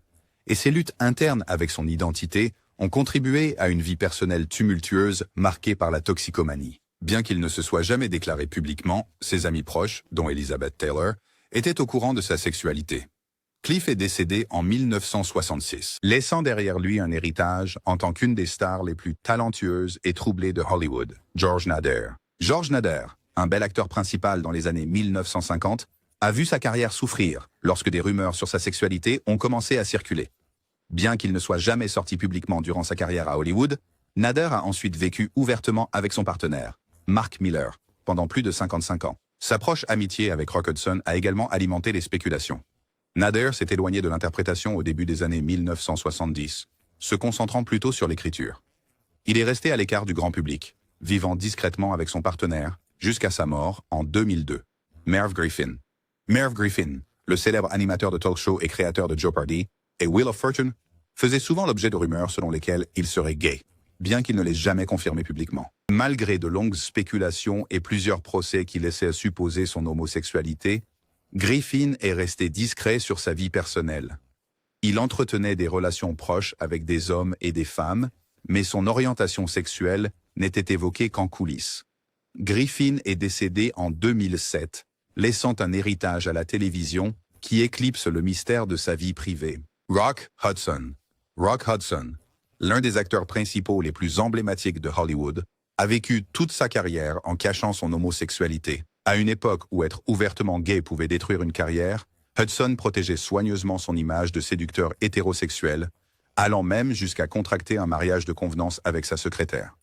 et ses luttes internes avec son identité ont contribué à une vie personnelle tumultueuse marquée par la toxicomanie. Bien qu'il ne se soit jamais déclaré publiquement, ses amis proches, dont Elizabeth Taylor, étaient au courant de sa sexualité. Cliff est décédé en 1966, laissant derrière lui un héritage en tant qu'une des stars les plus talentueuses et troublées de Hollywood, George Nader. George Nader, un bel acteur principal dans les années 1950, a vu sa carrière souffrir lorsque des rumeurs sur sa sexualité ont commencé à circuler. Bien qu'il ne soit jamais sorti publiquement durant sa carrière à Hollywood, Nader a ensuite vécu ouvertement avec son partenaire, Mark Miller, pendant plus de 55 ans. Sa proche amitié avec Rock Hudson a également alimenté les spéculations. Nader s'est éloigné de l'interprétation au début des années 1970, se concentrant plutôt sur l'écriture. Il est resté à l'écart du grand public, vivant discrètement avec son partenaire, jusqu'à sa mort en 2002. Merv Griffin. Merv Griffin, le célèbre animateur de talk show et créateur de Jeopardy, et Wheel of Fortune, faisait souvent l'objet de rumeurs selon lesquelles il serait gay, bien qu'il ne l'ait jamais confirmé publiquement. Malgré de longues spéculations et plusieurs procès qui laissaient supposer son homosexualité, Griffin est resté discret sur sa vie personnelle. Il entretenait des relations proches avec des hommes et des femmes, mais son orientation sexuelle n'était évoquée qu'en coulisses. Griffin est décédé en 2007, laissant un héritage à la télévision qui éclipse le mystère de sa vie privée. Rock Hudson. Rock Hudson, l'un des acteurs principaux les plus emblématiques de Hollywood, a vécu toute sa carrière en cachant son homosexualité. À une époque où être ouvertement gay pouvait détruire une carrière, Hudson protégeait soigneusement son image de séducteur hétérosexuel, allant même jusqu'à contracter un mariage de convenance avec sa secrétaire.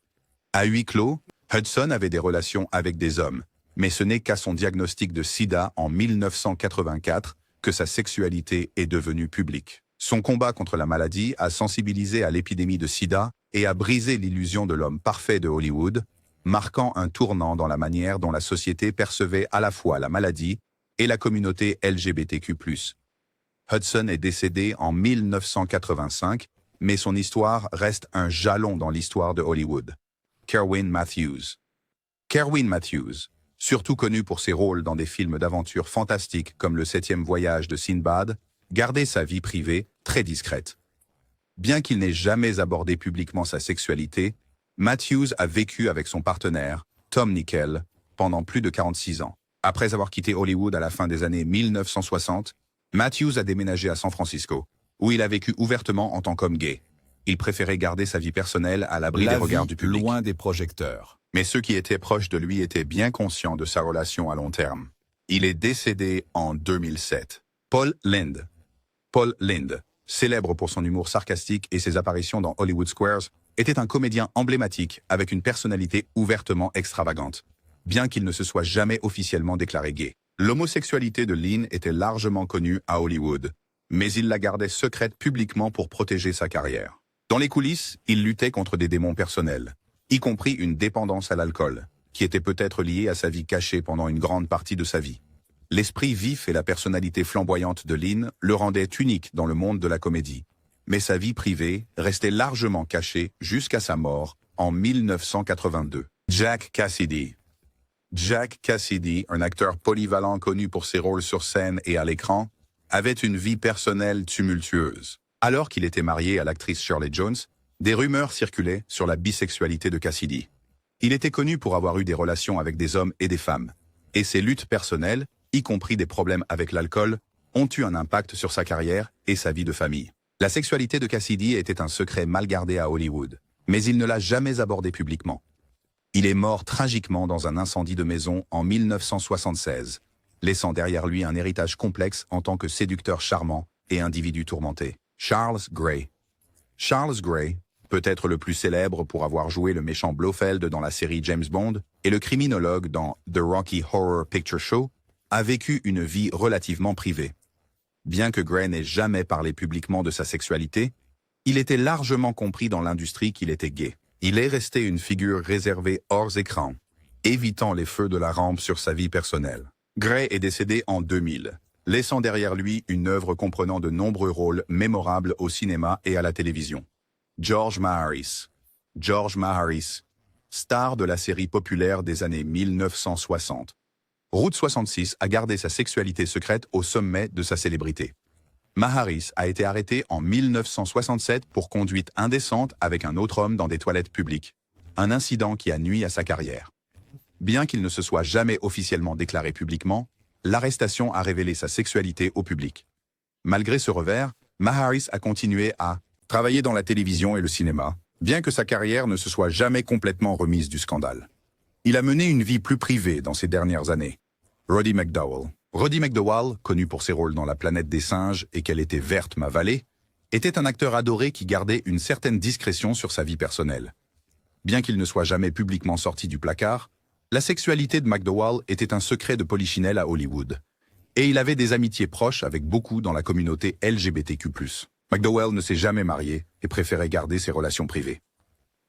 À huis clos, Hudson avait des relations avec des hommes, mais ce n'est qu'à son diagnostic de sida en 1984 que sa sexualité est devenue publique. Son combat contre la maladie a sensibilisé à l'épidémie de sida et a brisé l'illusion de l'homme parfait de Hollywood, marquant un tournant dans la manière dont la société percevait à la fois la maladie et la communauté LGBTQ+. Hudson est décédé en 1985, mais son histoire reste un jalon dans l'histoire de Hollywood. Kerwin Matthews. Kerwin Matthews, surtout connu pour ses rôles dans des films d'aventure fantastiques comme Le 7e voyage de Sinbad, gardait sa vie privée très discrète. Bien qu'il n'ait jamais abordé publiquement sa sexualité, Matthews a vécu avec son partenaire, Tom Nickel, pendant plus de 46 ans. Après avoir quitté Hollywood à la fin des années 1960, Matthews a déménagé à San Francisco, où il a vécu ouvertement en tant qu'homme gay. Il préférait garder sa vie personnelle à l'abri des regards du public. Loin des projecteurs. Mais ceux qui étaient proches de lui étaient bien conscients de sa relation à long terme. Il est décédé en 2007. Paul Lynde. Paul Lynde, célèbre pour son humour sarcastique et ses apparitions dans Hollywood Squares, était un comédien emblématique avec une personnalité ouvertement extravagante, bien qu'il ne se soit jamais officiellement déclaré gay. L'homosexualité de Lynde était largement connue à Hollywood, mais il la gardait secrète publiquement pour protéger sa carrière. Dans les coulisses, il luttait contre des démons personnels, y compris une dépendance à l'alcool, qui était peut-être liée à sa vie cachée pendant une grande partie de sa vie. L'esprit vif et la personnalité flamboyante de Lynde le rendaient unique dans le monde de la comédie, mais sa vie privée restait largement cachée jusqu'à sa mort en 1982. Jack Cassidy. Jack Cassidy, un acteur polyvalent connu pour ses rôles sur scène et à l'écran, avait une vie personnelle tumultueuse. Alors qu'il était marié à l'actrice Shirley Jones, des rumeurs circulaient sur la bisexualité de Cassidy. Il était connu pour avoir eu des relations avec des hommes et des femmes, et ses luttes personnelles, y compris des problèmes avec l'alcool, ont eu un impact sur sa carrière et sa vie de famille. La sexualité de Cassidy était un secret mal gardé à Hollywood, mais il ne l'a jamais abordé publiquement. Il est mort tragiquement dans un incendie de maison en 1976, laissant derrière lui un héritage complexe en tant que séducteur charmant et individu tourmenté. Charles Gray. Charles Gray, peut-être le plus célèbre pour avoir joué le méchant Blofeld dans la série James Bond et le criminologue dans The Rocky Horror Picture Show, a vécu une vie relativement privée. Bien que Gray n'ait jamais parlé publiquement de sa sexualité, il était largement compris dans l'industrie qu'il était gay. Il est resté une figure réservée hors écran, évitant les feux de la rampe sur sa vie personnelle. Gray est décédé en 2000, laissant derrière lui une œuvre comprenant de nombreux rôles mémorables au cinéma et à la télévision. George Maharis. George Maharis, star de la série populaire des années 1960. Route 66 a gardé sa sexualité secrète au sommet de sa célébrité. Maharis a été arrêté en 1967 pour conduite indécente avec un autre homme dans des toilettes publiques, un incident qui a nui à sa carrière. Bien qu'il ne se soit jamais officiellement déclaré publiquement, l'arrestation a révélé sa sexualité au public. Malgré ce revers, Maharis a continué à travailler dans la télévision et le cinéma, bien que sa carrière ne se soit jamais complètement remise du scandale. Il a mené une vie plus privée dans ces dernières années. Roddy McDowall. Roddy McDowall, connu pour ses rôles dans La planète des singes et Qu'elle était verte ma vallée, était un acteur adoré qui gardait une certaine discrétion sur sa vie personnelle. Bien qu'il ne soit jamais publiquement sorti du placard, la sexualité de McDowall était un secret de polichinelle à Hollywood. Et il avait des amitiés proches avec beaucoup dans la communauté LGBTQ+. McDowall ne s'est jamais marié et préférait garder ses relations privées.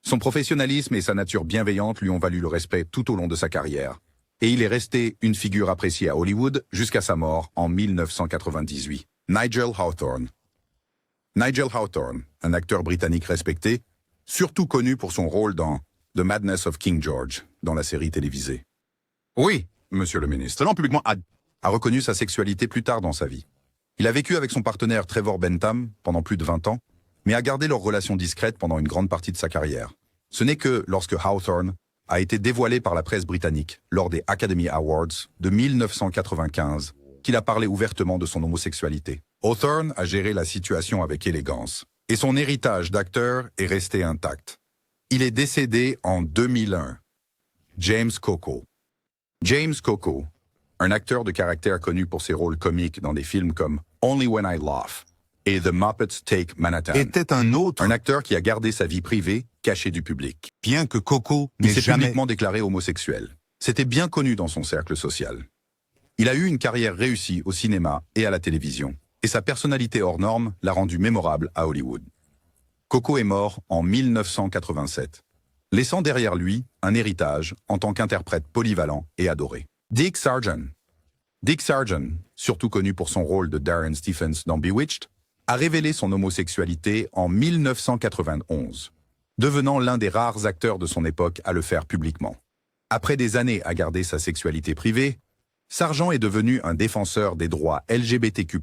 Son professionnalisme et sa nature bienveillante lui ont valu le respect tout au long de sa carrière. Et il est resté une figure appréciée à Hollywood jusqu'à sa mort en 1998. Nigel Hawthorne. Nigel Hawthorne, un acteur britannique respecté, surtout connu pour son rôle dans The Madness of King George, dans la série télévisée. Oui, monsieur le ministre, l'homme publiquement a reconnu sa sexualité plus tard dans sa vie. Il a vécu avec son partenaire Trevor Bentham pendant plus de 20 ans, mais a gardé leur relation discrète pendant une grande partie de sa carrière. Ce n'est que lorsque Hawthorne a été dévoilé par la presse britannique lors des Academy Awards de 1995 qu'il a parlé ouvertement de son homosexualité. Hawthorne a géré la situation avec élégance, et son héritage d'acteur est resté intact. Il est décédé en 2001. James Coco. James Coco, un acteur de caractère connu pour ses rôles comiques dans des films comme Only When I Laugh et The Muppets Take Manhattan, était un acteur qui a gardé sa vie privée cachée du public. bien que Coco Il n'ait s'est jamais... publiquement déclaré homosexuel. C'était bien connu dans son cercle social. Il a eu une carrière réussie au cinéma et à la télévision, et sa personnalité hors norme l'a rendu mémorable à Hollywood. Coco est mort en 1987, laissant derrière lui un héritage en tant qu'interprète polyvalent et adoré. Dick Sargent. Dick Sargent, surtout connu pour son rôle de Darren Stephens dans Bewitched, a révélé son homosexualité en 1991, devenant l'un des rares acteurs de son époque à le faire publiquement. Après des années à garder sa sexualité privée, Sargent est devenu un défenseur des droits LGBTQ+,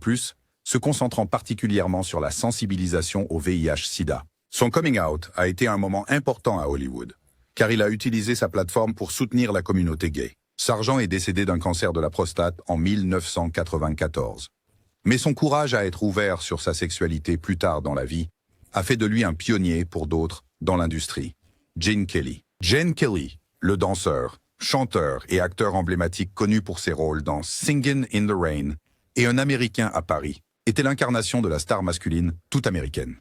se concentrant particulièrement sur la sensibilisation au VIH-Sida. Son coming out a été un moment important à Hollywood, car il a utilisé sa plateforme pour soutenir la communauté gay. Sargent est décédé d'un cancer de la prostate en 1994. Mais son courage à être ouvert sur sa sexualité plus tard dans la vie a fait de lui un pionnier pour d'autres dans l'industrie. Gene Kelly. Gene Kelly, le danseur, chanteur et acteur emblématique connu pour ses rôles dans Singin' in the Rain et Un Américain à Paris, était l'incarnation de la star masculine toute américaine.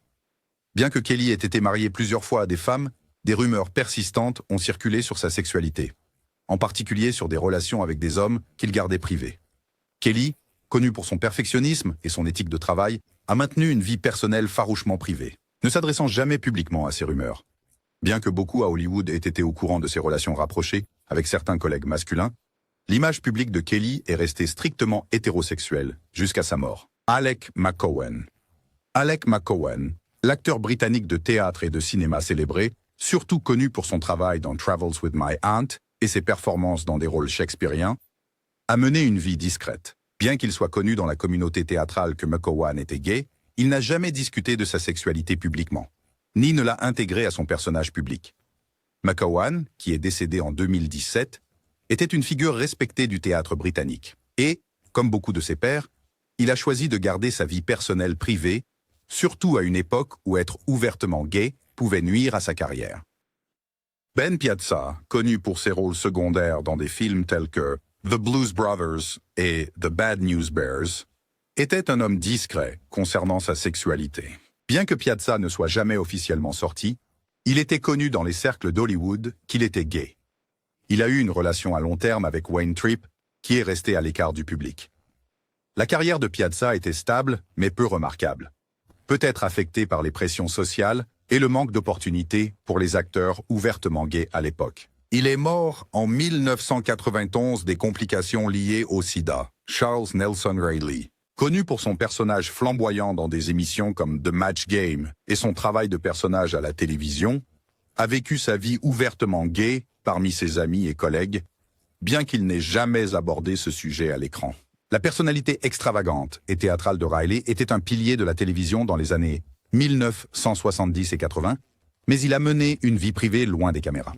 Bien que Kelly ait été marié plusieurs fois à des femmes, des rumeurs persistantes ont circulé sur sa sexualité, en particulier sur des relations avec des hommes qu'il gardait privées. Kelly, connu pour son perfectionnisme et son éthique de travail, a maintenu une vie personnelle farouchement privée, ne s'adressant jamais publiquement à ces rumeurs. Bien que beaucoup à Hollywood aient été au courant de ses relations rapprochées avec certains collègues masculins, l'image publique de Kelly est restée strictement hétérosexuelle jusqu'à sa mort. Alec McCowan. Alec McCowan, l'acteur britannique de théâtre et de cinéma célébré, surtout connu pour son travail dans Travels with My Aunt et ses performances dans des rôles shakespeariens, a mené une vie discrète. Bien qu'il soit connu dans la communauté théâtrale que McCowan était gay, il n'a jamais discuté de sa sexualité publiquement, ni ne l'a intégré à son personnage public. McCowan, qui est décédé en 2017, était une figure respectée du théâtre britannique. Et, comme beaucoup de ses pairs, il a choisi de garder sa vie personnelle privée, surtout à une époque où être ouvertement gay pouvait nuire à sa carrière. Ben Piazza, connu pour ses rôles secondaires dans des films tels que The Blues Brothers et The Bad News Bears, était un homme discret concernant sa sexualité. Bien que Piazza ne soit jamais officiellement sorti, il était connu dans les cercles d'Hollywood qu'il était gay. Il a eu une relation à long terme avec Wayne Tripp, qui est resté à l'écart du public. La carrière de Piazza était stable, mais peu remarquable. Peut-être affectée par les pressions sociales et le manque d'opportunités pour les acteurs ouvertement gays à l'époque. Il est mort en 1991 des complications liées au sida. Charles Nelson Reilly, connu pour son personnage flamboyant dans des émissions comme The Match Game et son travail de personnage à la télévision, a vécu sa vie ouvertement gay parmi ses amis et collègues, bien qu'il n'ait jamais abordé ce sujet à l'écran. La personnalité extravagante et théâtrale de Reilly était un pilier de la télévision dans les années 1970 et 80, mais il a mené une vie privée loin des caméras.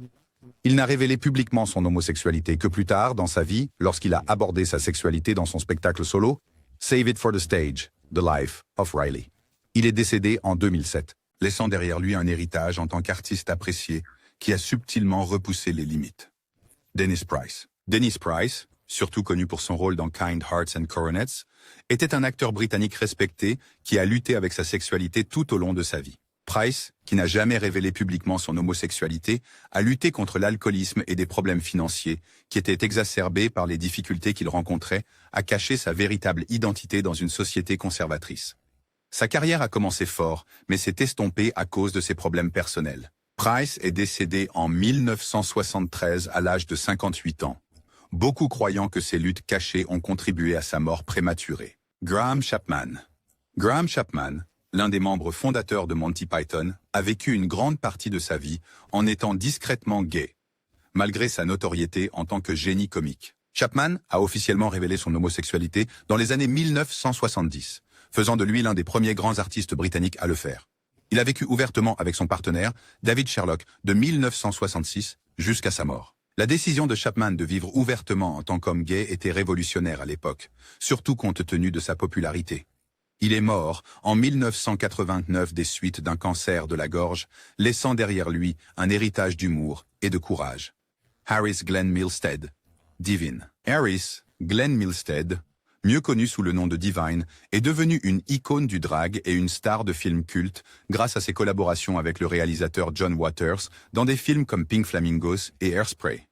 Il n'a révélé publiquement son homosexualité que plus tard dans sa vie, lorsqu'il a abordé sa sexualité dans son spectacle solo, Save It for the Stage, The Life of Riley. Il est décédé en 2007, laissant derrière lui un héritage en tant qu'artiste apprécié qui a subtilement repoussé les limites. Dennis Price. Dennis Price, surtout connu pour son rôle dans Kind Hearts and Coronets, était un acteur britannique respecté qui a lutté avec sa sexualité tout au long de sa vie. Price, qui n'a jamais révélé publiquement son homosexualité, a lutté contre l'alcoolisme et des problèmes financiers qui étaient exacerbés par les difficultés qu'il rencontrait à cacher sa véritable identité dans une société conservatrice. Sa carrière a commencé fort, mais s'est estompée à cause de ses problèmes personnels. Price est décédé en 1973 à l'âge de 58 ans, beaucoup croyant que ses luttes cachées ont contribué à sa mort prématurée. Graham Chapman. Graham Chapman, l'un des membres fondateurs de Monty Python, a vécu une grande partie de sa vie en étant discrètement gay, malgré sa notoriété en tant que génie comique. Chapman a officiellement révélé son homosexualité dans les années 1970, faisant de lui l'un des premiers grands artistes britanniques à le faire. Il a vécu ouvertement avec son partenaire, David Sherlock, de 1966 jusqu'à sa mort. La décision de Chapman de vivre ouvertement en tant qu'homme gay était révolutionnaire à l'époque, surtout compte tenu de sa popularité. Il est mort en 1989 des suites d'un cancer de la gorge, laissant derrière lui un héritage d'humour et de courage. Harris Glenn Milstead. Divine. Harris Glenn Milstead, mieux connu sous le nom de Divine, est devenu une icône du drag et une star de films cultes grâce à ses collaborations avec le réalisateur John Waters dans des films comme Pink Flamingos et Hairspray.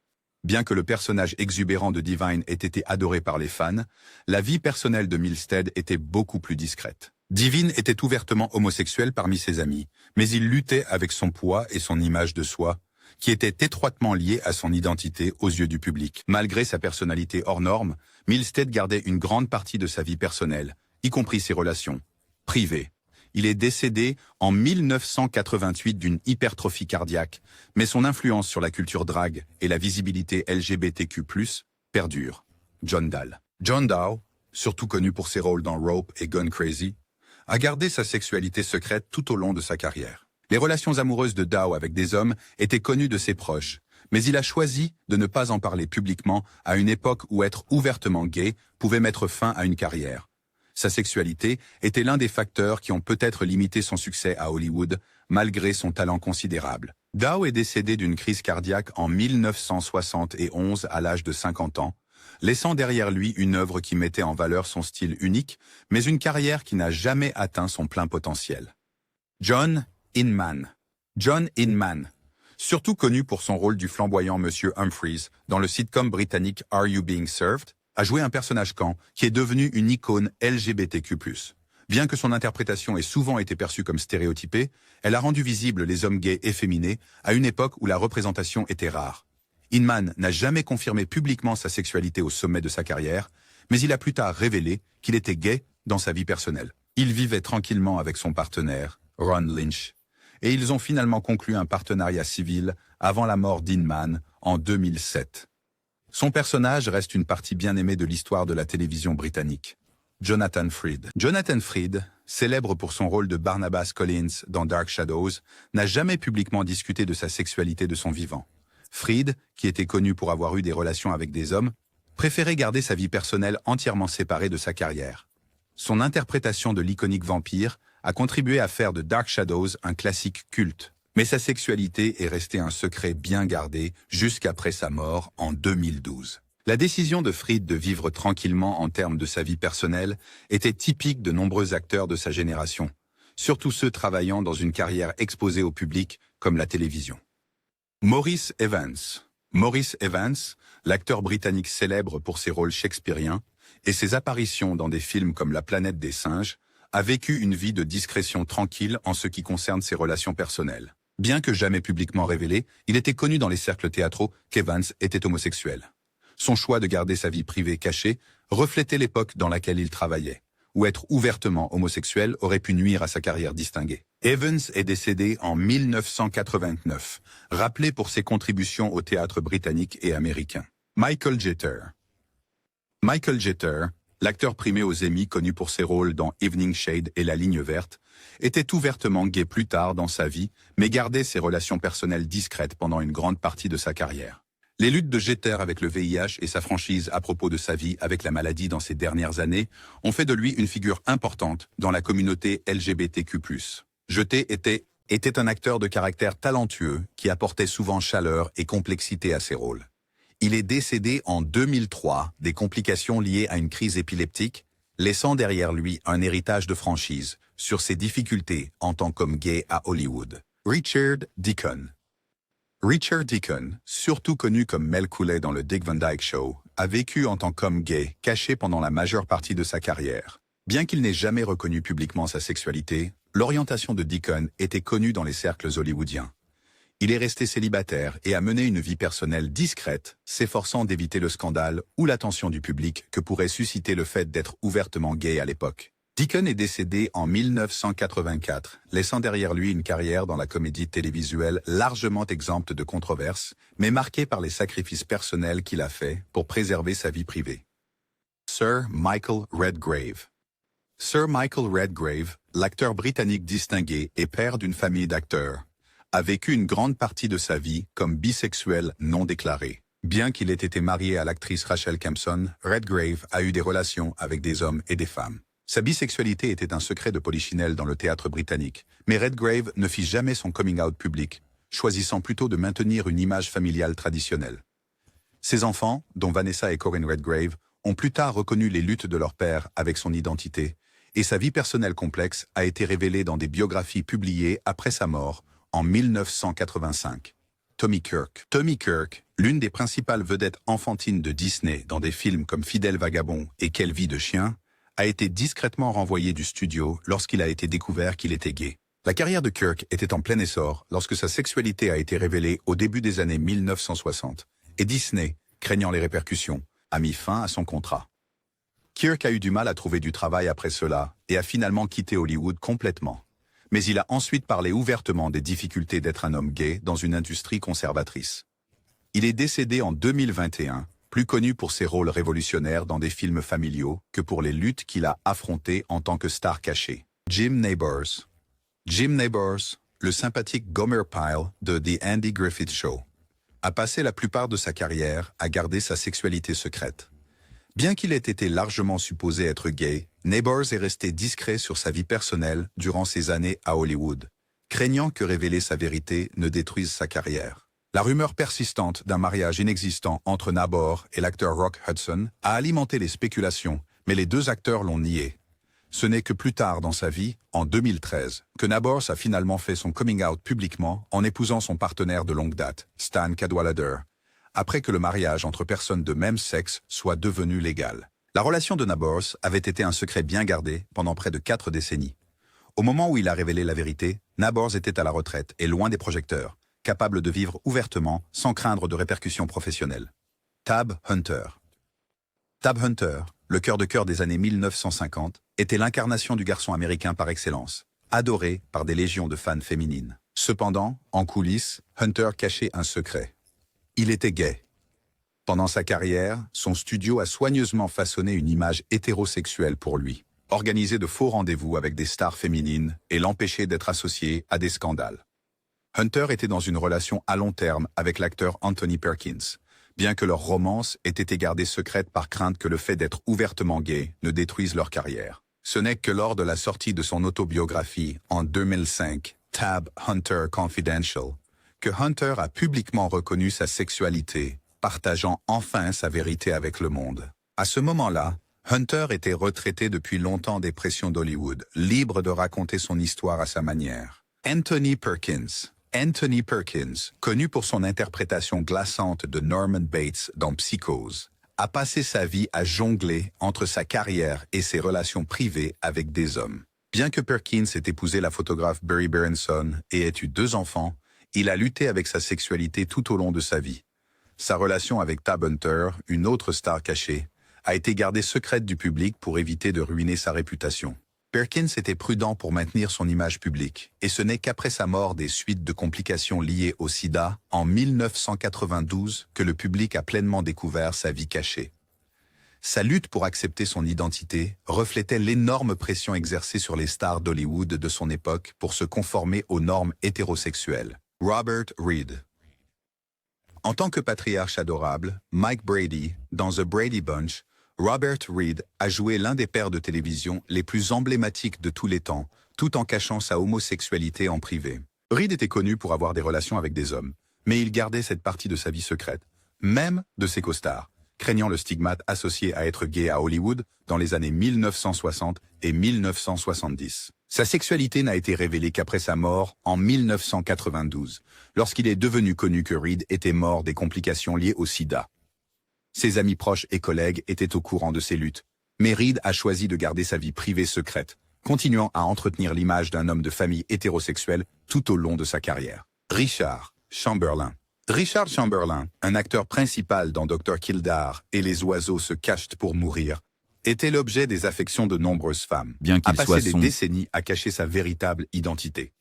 Bien que le personnage exubérant de Divine ait été adoré par les fans, la vie personnelle de Milstead était beaucoup plus discrète. Divine était ouvertement homosexuel parmi ses amis, mais il luttait avec son poids et son image de soi, qui était étroitement liée à son identité aux yeux du public. Malgré sa personnalité hors norme, Milstead gardait une grande partie de sa vie personnelle, y compris ses relations privées. Il est décédé en 1988 d'une hypertrophie cardiaque, mais son influence sur la culture drague et la visibilité LGBTQ+, perdure. John Dahl. John Dahl, surtout connu pour ses rôles dans Rope et Gone Crazy, a gardé sa sexualité secrète tout au long de sa carrière. Les relations amoureuses de Dahl avec des hommes étaient connues de ses proches, mais il a choisi de ne pas en parler publiquement à une époque où être ouvertement gay pouvait mettre fin à une carrière. Sa sexualité était l'un des facteurs qui ont peut-être limité son succès à Hollywood, malgré son talent considérable. Dahl est décédé d'une crise cardiaque en 1971 à l'âge de 50 ans, laissant derrière lui une œuvre qui mettait en valeur son style unique, mais une carrière qui n'a jamais atteint son plein potentiel. John Inman. John Inman, surtout connu pour son rôle du flamboyant Monsieur Humphries dans le sitcom britannique Are You Being Served, a joué un personnage qui est devenu une icône LGBTQ+. Bien que son interprétation ait souvent été perçue comme stéréotypée, elle a rendu visibles les hommes gays efféminés à une époque où la représentation était rare. Inman n'a jamais confirmé publiquement sa sexualité au sommet de sa carrière, mais il a plus tard révélé qu'il était gay dans sa vie personnelle. Il vivait tranquillement avec son partenaire, Ron Lynch, et ils ont finalement conclu un partenariat civil avant la mort d'Inman en 2007. Son personnage reste une partie bien aimée de l'histoire de la télévision britannique. Jonathan Frid. Jonathan Frid, célèbre pour son rôle de Barnabas Collins dans Dark Shadows, n'a jamais publiquement discuté de sa sexualité de son vivant. Frid, qui était connu pour avoir eu des relations avec des hommes, préférait garder sa vie personnelle entièrement séparée de sa carrière. Son interprétation de l'iconique vampire a contribué à faire de Dark Shadows un classique culte. Mais sa sexualité est restée un secret bien gardé jusqu'après sa mort en 2012. La décision de Frid de vivre tranquillement en termes de sa vie personnelle était typique de nombreux acteurs de sa génération, surtout ceux travaillant dans une carrière exposée au public comme la télévision. Maurice Evans. Maurice Evans, l'acteur britannique célèbre pour ses rôles shakespeariens et ses apparitions dans des films comme La planète des singes, a vécu une vie de discrétion tranquille en ce qui concerne ses relations personnelles. Bien que jamais publiquement révélé, il était connu dans les cercles théâtraux qu'Evans était homosexuel. Son choix de garder sa vie privée cachée reflétait l'époque dans laquelle il travaillait, où être ouvertement homosexuel aurait pu nuire à sa carrière distinguée. Evans est décédé en 1989, rappelé pour ses contributions au théâtre britannique et américain. Michael Jeter. Michael Jeter, l'acteur primé aux Emmy connu pour ses rôles dans Evening Shade et La Ligne Verte, était ouvertement gay plus tard dans sa vie, mais gardait ses relations personnelles discrètes pendant une grande partie de sa carrière. Les luttes de Jeter avec le VIH et sa franchise à propos de sa vie avec la maladie dans ces dernières années ont fait de lui une figure importante dans la communauté LGBTQ+. Jeter était un acteur de caractère talentueux qui apportait souvent chaleur et complexité à ses rôles. Il est décédé en 2003 des complications liées à une crise épileptique, laissant derrière lui un héritage de franchise sur ses difficultés en tant qu'homme gay à Hollywood. Richard Deacon. Richard Deacon, surtout connu comme Mel Cooley dans le Dick Van Dyke Show, a vécu en tant qu'homme gay, caché pendant la majeure partie de sa carrière. Bien qu'il n'ait jamais reconnu publiquement sa sexualité, l'orientation de Deacon était connue dans les cercles hollywoodiens. Il est resté célibataire et a mené une vie personnelle discrète, s'efforçant d'éviter le scandale ou l'attention du public que pourrait susciter le fait d'être ouvertement gay à l'époque. Deacon est décédé en 1984, laissant derrière lui une carrière dans la comédie télévisuelle largement exempte de controverses, mais marquée par les sacrifices personnels qu'il a faits pour préserver sa vie privée. Sir Michael Redgrave. Sir Michael Redgrave, l'acteur britannique distingué et père d'une famille d'acteurs, a vécu une grande partie de sa vie comme bisexuel non déclaré. Bien qu'il ait été marié à l'actrice Rachel Kempson, Redgrave a eu des relations avec des hommes et des femmes. Sa bisexualité était un secret de polichinelle dans le théâtre britannique, mais Redgrave ne fit jamais son coming out public, choisissant plutôt de maintenir une image familiale traditionnelle. Ses enfants, dont Vanessa et Corinne Redgrave, ont plus tard reconnu les luttes de leur père avec son identité, et sa vie personnelle complexe a été révélée dans des biographies publiées après sa mort, en 1985. Tommy Kirk. Tommy Kirk, l'une des principales vedettes enfantines de Disney dans des films comme Fidèle vagabond et Quelle vie de chien, a été discrètement renvoyé du studio lorsqu'il a été découvert qu'il était gay. La carrière de Kirk était en plein essor lorsque sa sexualité a été révélée au début des années 1960, et Disney, craignant les répercussions, a mis fin à son contrat. Kirk a eu du mal à trouver du travail après cela et a finalement quitté Hollywood complètement. Mais il a ensuite parlé ouvertement des difficultés d'être un homme gay dans une industrie conservatrice. Il est décédé en 2021, plus connu pour ses rôles révolutionnaires dans des films familiaux que pour les luttes qu'il a affrontées en tant que star cachée. Jim Nabors. Jim Nabors, le sympathique Gomer Pyle de The Andy Griffith Show, a passé la plupart de sa carrière à garder sa sexualité secrète. Bien qu'il ait été largement supposé être gay, Nabors est resté discret sur sa vie personnelle durant ses années à Hollywood, craignant que révéler sa vérité ne détruise sa carrière. La rumeur persistante d'un mariage inexistant entre Nabors et l'acteur Rock Hudson a alimenté les spéculations, mais les deux acteurs l'ont nié. Ce n'est que plus tard dans sa vie, en 2013, que Nabors a finalement fait son coming out publiquement en épousant son partenaire de longue date, Stan Cadwallader, après que le mariage entre personnes de même sexe soit devenu légal. La relation de Nabors avait été un secret bien gardé pendant près de 4 décennies. Au moment où il a révélé la vérité, Nabors était à la retraite et loin des projecteurs, capable de vivre ouvertement sans craindre de répercussions professionnelles. Tab Hunter. Tab Hunter, le cœur de cœur des années 1950, était l'incarnation du garçon américain par excellence, adoré par des légions de fans féminines. Cependant, en coulisses, Hunter cachait un secret. Il était gay. Pendant sa carrière, son studio a soigneusement façonné une image hétérosexuelle pour lui, organisé de faux rendez-vous avec des stars féminines et l'empêchait d'être associé à des scandales. Hunter était dans une relation à long terme avec l'acteur Anthony Perkins, bien que leur romance ait été gardée secrète par crainte que le fait d'être ouvertement gay ne détruise leur carrière. Ce n'est que lors de la sortie de son autobiographie en 2005, Tab Hunter Confidential, que Hunter a publiquement reconnu sa sexualité, partageant enfin sa vérité avec le monde. À ce moment-là, Hunter était retraité depuis longtemps des pressions d'Hollywood, libre de raconter son histoire à sa manière. Anthony Perkins, connu pour son interprétation glaçante de Norman Bates dans Psychose, a passé sa vie à jongler entre sa carrière et ses relations privées avec des hommes. Bien que Perkins ait épousé la photographe Barry Berenson et ait eu 2 enfants, il a lutté avec sa sexualité tout au long de sa vie. Sa relation avec Tab Hunter, une autre star cachée, a été gardée secrète du public pour éviter de ruiner sa réputation. Perkins était prudent pour maintenir son image publique, et ce n'est qu'après sa mort des suites de complications liées au sida, en 1992, que le public a pleinement découvert sa vie cachée. Sa lutte pour accepter son identité reflétait l'énorme pression exercée sur les stars d'Hollywood de son époque pour se conformer aux normes hétérosexuelles. Robert Reed. En tant que patriarche adorable, Mike Brady, dans The Brady Bunch, Robert Reed a joué l'un des pères de télévision les plus emblématiques de tous les temps, tout en cachant sa homosexualité en privé. Reed était connu pour avoir des relations avec des hommes, mais il gardait cette partie de sa vie secrète, même de ses costards, craignant le stigmate associé à être gay à Hollywood dans les années 1960 et 1970. Sa sexualité n'a été révélée qu'après sa mort en 1992, lorsqu'il est devenu connu que Reed était mort des complications liées au sida. Ses amis proches et collègues étaient au courant de ses luttes, mais Reed a choisi de garder sa vie privée secrète, continuant à entretenir l'image d'un homme de famille hétérosexuel tout au long de sa carrière. Richard Chamberlain. Richard Chamberlain, un acteur principal dans Dr. Kildare et Les oiseaux se cachent pour mourir, était l'objet des affections de nombreuses femmes, bien qu'il a soit passé des décennies à cacher sa véritable identité.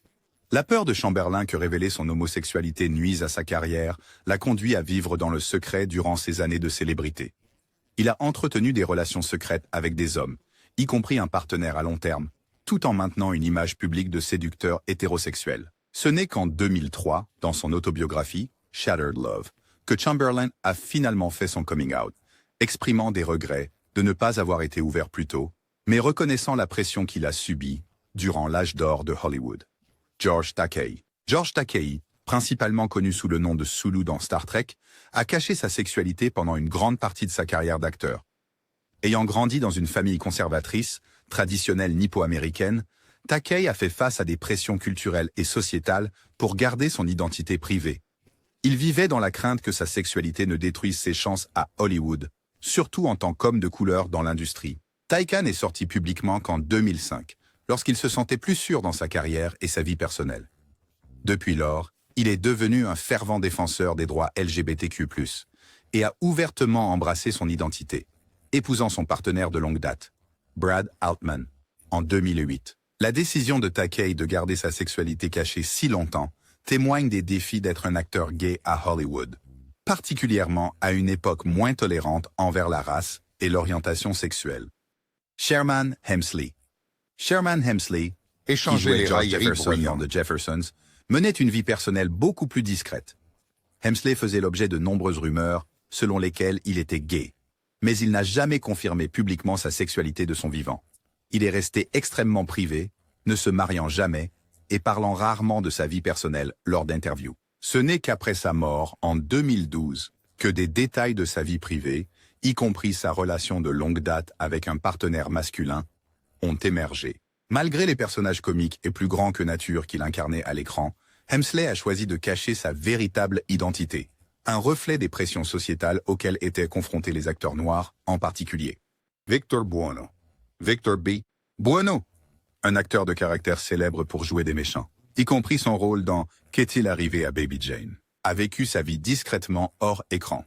La peur de Chamberlain que révéler son homosexualité nuise à sa carrière l'a conduit à vivre dans le secret durant ses années de célébrité. Il a entretenu des relations secrètes avec des hommes, y compris un partenaire à long terme, tout en maintenant une image publique de séducteur hétérosexuel. Ce n'est qu'en 2003, dans son autobiographie, Shattered Love, que Chamberlain a finalement fait son coming out, exprimant des regrets de ne pas avoir été ouvert plus tôt, mais reconnaissant la pression qu'il a subie durant l'âge d'or de Hollywood. George Takei. George Takei, principalement connu sous le nom de Sulu dans Star Trek, a caché sa sexualité pendant une grande partie de sa carrière d'acteur. Ayant grandi dans une famille conservatrice, traditionnelle nippo-américaine, Takei a fait face à des pressions culturelles et sociétales pour garder son identité privée. Il vivait dans la crainte que sa sexualité ne détruise ses chances à Hollywood, surtout en tant qu'homme de couleur dans l'industrie. Taika n'est sorti publiquement qu'en 2005, lorsqu'il se sentait plus sûr dans sa carrière et sa vie personnelle. Depuis lors, il est devenu un fervent défenseur des droits LGBTQ+, et a ouvertement embrassé son identité, épousant son partenaire de longue date, Brad Altman, en 2008. La décision de Takei de garder sa sexualité cachée si longtemps témoigne des défis d'être un acteur gay à Hollywood, particulièrement à une époque moins tolérante envers la race et l'orientation sexuelle. Sherman Hemsley. Sherman Hemsley, qui jouait les George railleries Jefferson dans bruyantes. The Jeffersons, menait une vie personnelle beaucoup plus discrète. Hemsley faisait l'objet de nombreuses rumeurs selon lesquelles il était gay, mais il n'a jamais confirmé publiquement sa sexualité de son vivant. Il est resté extrêmement privé, ne se mariant jamais et parlant rarement de sa vie personnelle lors d'interviews. Ce n'est qu'après sa mort, en 2012, que des détails de sa vie privée, y compris sa relation de longue date avec un partenaire masculin, ont émergé. Malgré les personnages comiques et plus grands que nature qu'il incarnait à l'écran, Hemsley a choisi de cacher sa véritable identité, un reflet des pressions sociétales auxquelles étaient confrontés les acteurs noirs en particulier. Victor Buono. Victor B. Buono, un acteur de caractère célèbre pour jouer des méchants, y compris son rôle dans Qu'est-il arrivé à Baby Jane, a vécu sa vie discrètement hors écran.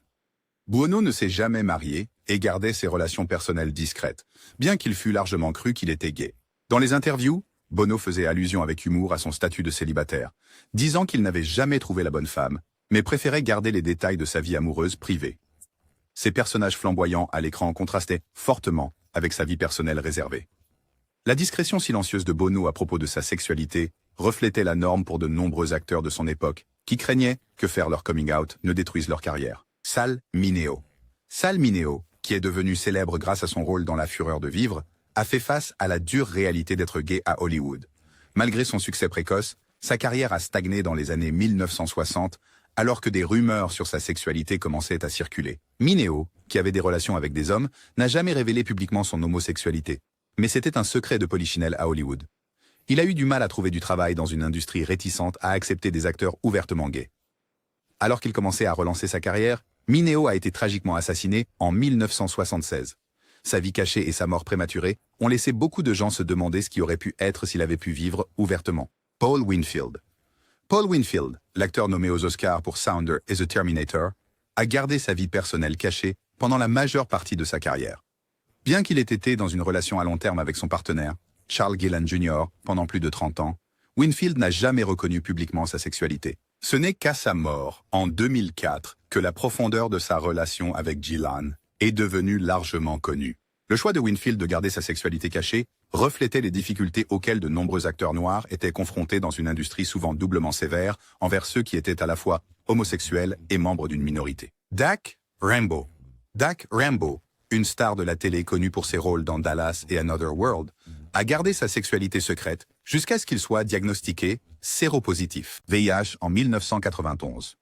Buono ne s'est jamais marié et gardait ses relations personnelles discrètes, bien qu'il fût largement cru qu'il était gay. Dans les interviews, Bono faisait allusion avec humour à son statut de célibataire, disant qu'il n'avait jamais trouvé la bonne femme, mais préférait garder les détails de sa vie amoureuse privée. Ses personnages flamboyants à l'écran contrastaient fortement avec sa vie personnelle réservée. La discrétion silencieuse de Bono à propos de sa sexualité reflétait la norme pour de nombreux acteurs de son époque, qui craignaient que faire leur coming out ne détruise leur carrière. Sal Mineo. Sal Mineo, qui est devenu célèbre grâce à son rôle dans La Fureur de vivre, a fait face à la dure réalité d'être gay à Hollywood. Malgré son succès précoce, sa carrière a stagné dans les années 1960, alors que des rumeurs sur sa sexualité commençaient à circuler. Mineo, qui avait des relations avec des hommes, n'a jamais révélé publiquement son homosexualité. Mais c'était un secret de polichinelle à Hollywood. Il a eu du mal à trouver du travail dans une industrie réticente à accepter des acteurs ouvertement gays. Alors qu'il commençait à relancer sa carrière, Mineo a été tragiquement assassiné en 1976. Sa vie cachée et sa mort prématurée ont laissé beaucoup de gens se demander ce qui aurait pu être s'il avait pu vivre ouvertement. Paul Winfield. Paul Winfield, l'acteur nommé aux Oscars pour Sounder et The Terminator, a gardé sa vie personnelle cachée pendant la majeure partie de sa carrière. Bien qu'il ait été dans une relation à long terme avec son partenaire, Charles Gillan Jr., pendant plus de 30 ans, Winfield n'a jamais reconnu publiquement sa sexualité. Ce n'est qu'à sa mort, en 2004, que la profondeur de sa relation avec Gillan est devenue largement connue. Le choix de Winfield de garder sa sexualité cachée reflétait les difficultés auxquelles de nombreux acteurs noirs étaient confrontés dans une industrie souvent doublement sévère envers ceux qui étaient à la fois homosexuel et membre d'une minorité. Dak Rambo. Dak Rambo, une star de la télé connue pour ses rôles dans Dallas et Another World, a gardé sa sexualité secrète jusqu'à ce qu'il soit diagnostiqué séropositif, VIH, en 1991.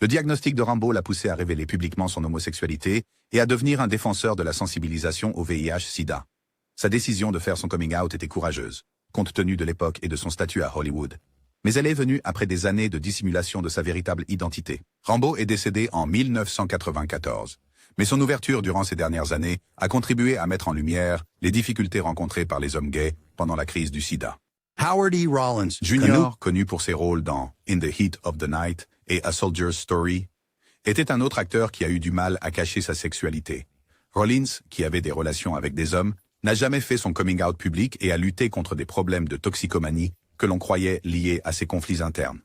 Le diagnostic de Rambo l'a poussé à révéler publiquement son homosexualité et à devenir un défenseur de la sensibilisation au VIH-Sida. Sa décision de faire son coming out était courageuse, compte tenu de l'époque et de son statut à Hollywood. Mais elle est venue après des années de dissimulation de sa véritable identité. Rambo est décédé en 1994. Mais son ouverture durant ces dernières années a contribué à mettre en lumière les difficultés rencontrées par les hommes gays pendant la crise du sida. Howard E. Rollins Jr., connu pour ses rôles dans In the Heat of the Night et A Soldier's Story, était un autre acteur qui a eu du mal à cacher sa sexualité. Rollins, qui avait des relations avec des hommes, n'a jamais fait son coming out public et a lutté contre des problèmes de toxicomanie que l'on croyait liés à ses conflits internes.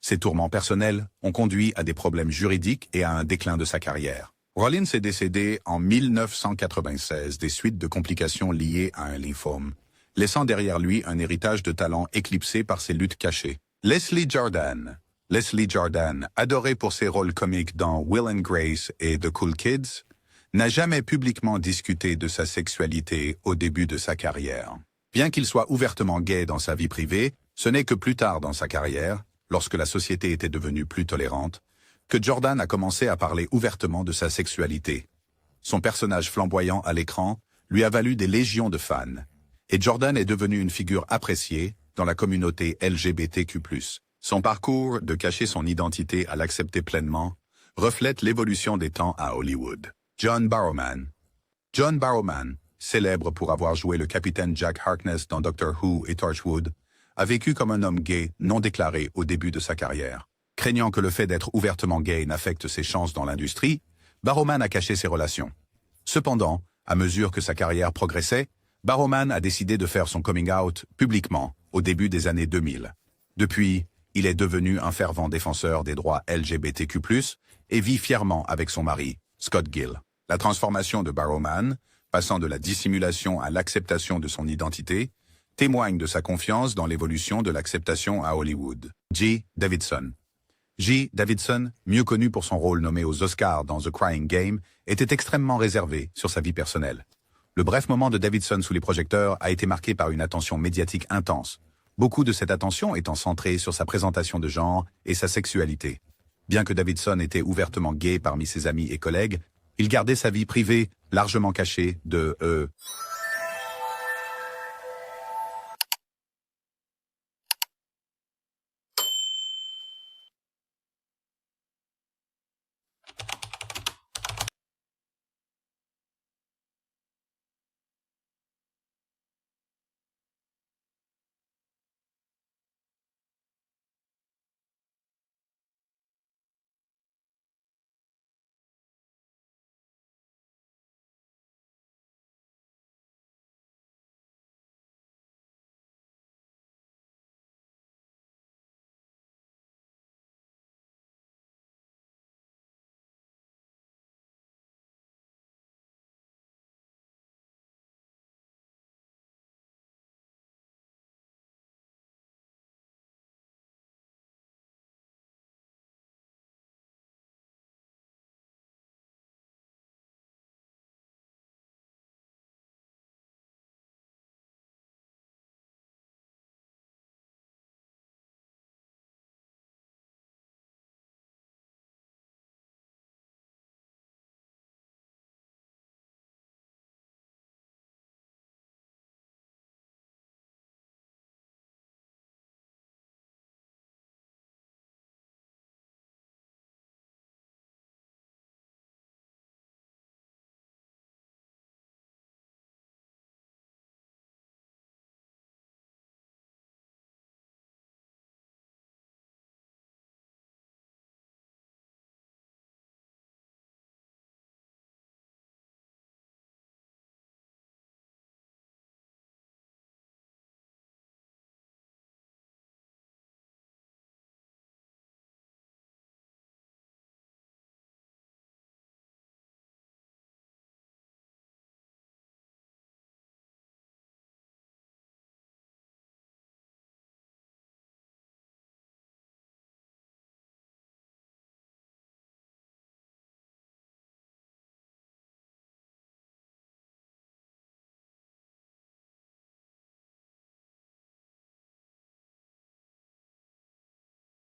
Ses tourments personnels ont conduit à des problèmes juridiques et à un déclin de sa carrière. Rollins est décédé en 1996 des suites de complications liées à un lymphome, laissant derrière lui un héritage de talent éclipsé par ses luttes cachées. Leslie Jordan. Leslie Jordan, adorée pour ses rôles comiques dans Will and Grace et The Cool Kids, n'a jamais publiquement discuté de sa sexualité au début de sa carrière. Bien qu'il soit ouvertement gay dans sa vie privée, ce n'est que plus tard dans sa carrière, lorsque la société était devenue plus tolérante, que Jordan a commencé à parler ouvertement de sa sexualité. Son personnage flamboyant à l'écran lui a valu des légions de fans, et Jordan est devenu une figure appréciée dans la communauté LGBTQ+. Son parcours de cacher son identité à l'accepter pleinement reflète l'évolution des temps à Hollywood. John Barrowman. John Barrowman, célèbre pour avoir joué le capitaine Jack Harkness dans Doctor Who et Torchwood, a vécu comme un homme gay non déclaré au début de sa carrière. Craignant que le fait d'être ouvertement gay n'affecte ses chances dans l'industrie, Barrowman a caché ses relations. Cependant, à mesure que sa carrière progressait, Barrowman a décidé de faire son coming out publiquement au début des années 2000. Depuis, il est devenu un fervent défenseur des droits LGBTQ+, et vit fièrement avec son mari, Scott Gill. La transformation de Barrowman, passant de la dissimulation à l'acceptation de son identité, témoigne de sa confiance dans l'évolution de l'acceptation à Hollywood. G. Davidson. G. Davidson, mieux connu pour son rôle nommé aux Oscars dans The Crying Game, était extrêmement réservé sur sa vie personnelle. Le bref moment de Davidson sous les projecteurs a été marqué par une attention médiatique intense, beaucoup de cette attention étant centrée sur sa présentation de genre et sa sexualité. Bien que Davidson était ouvertement gay parmi ses amis et collègues, il gardait sa vie privée largement cachée de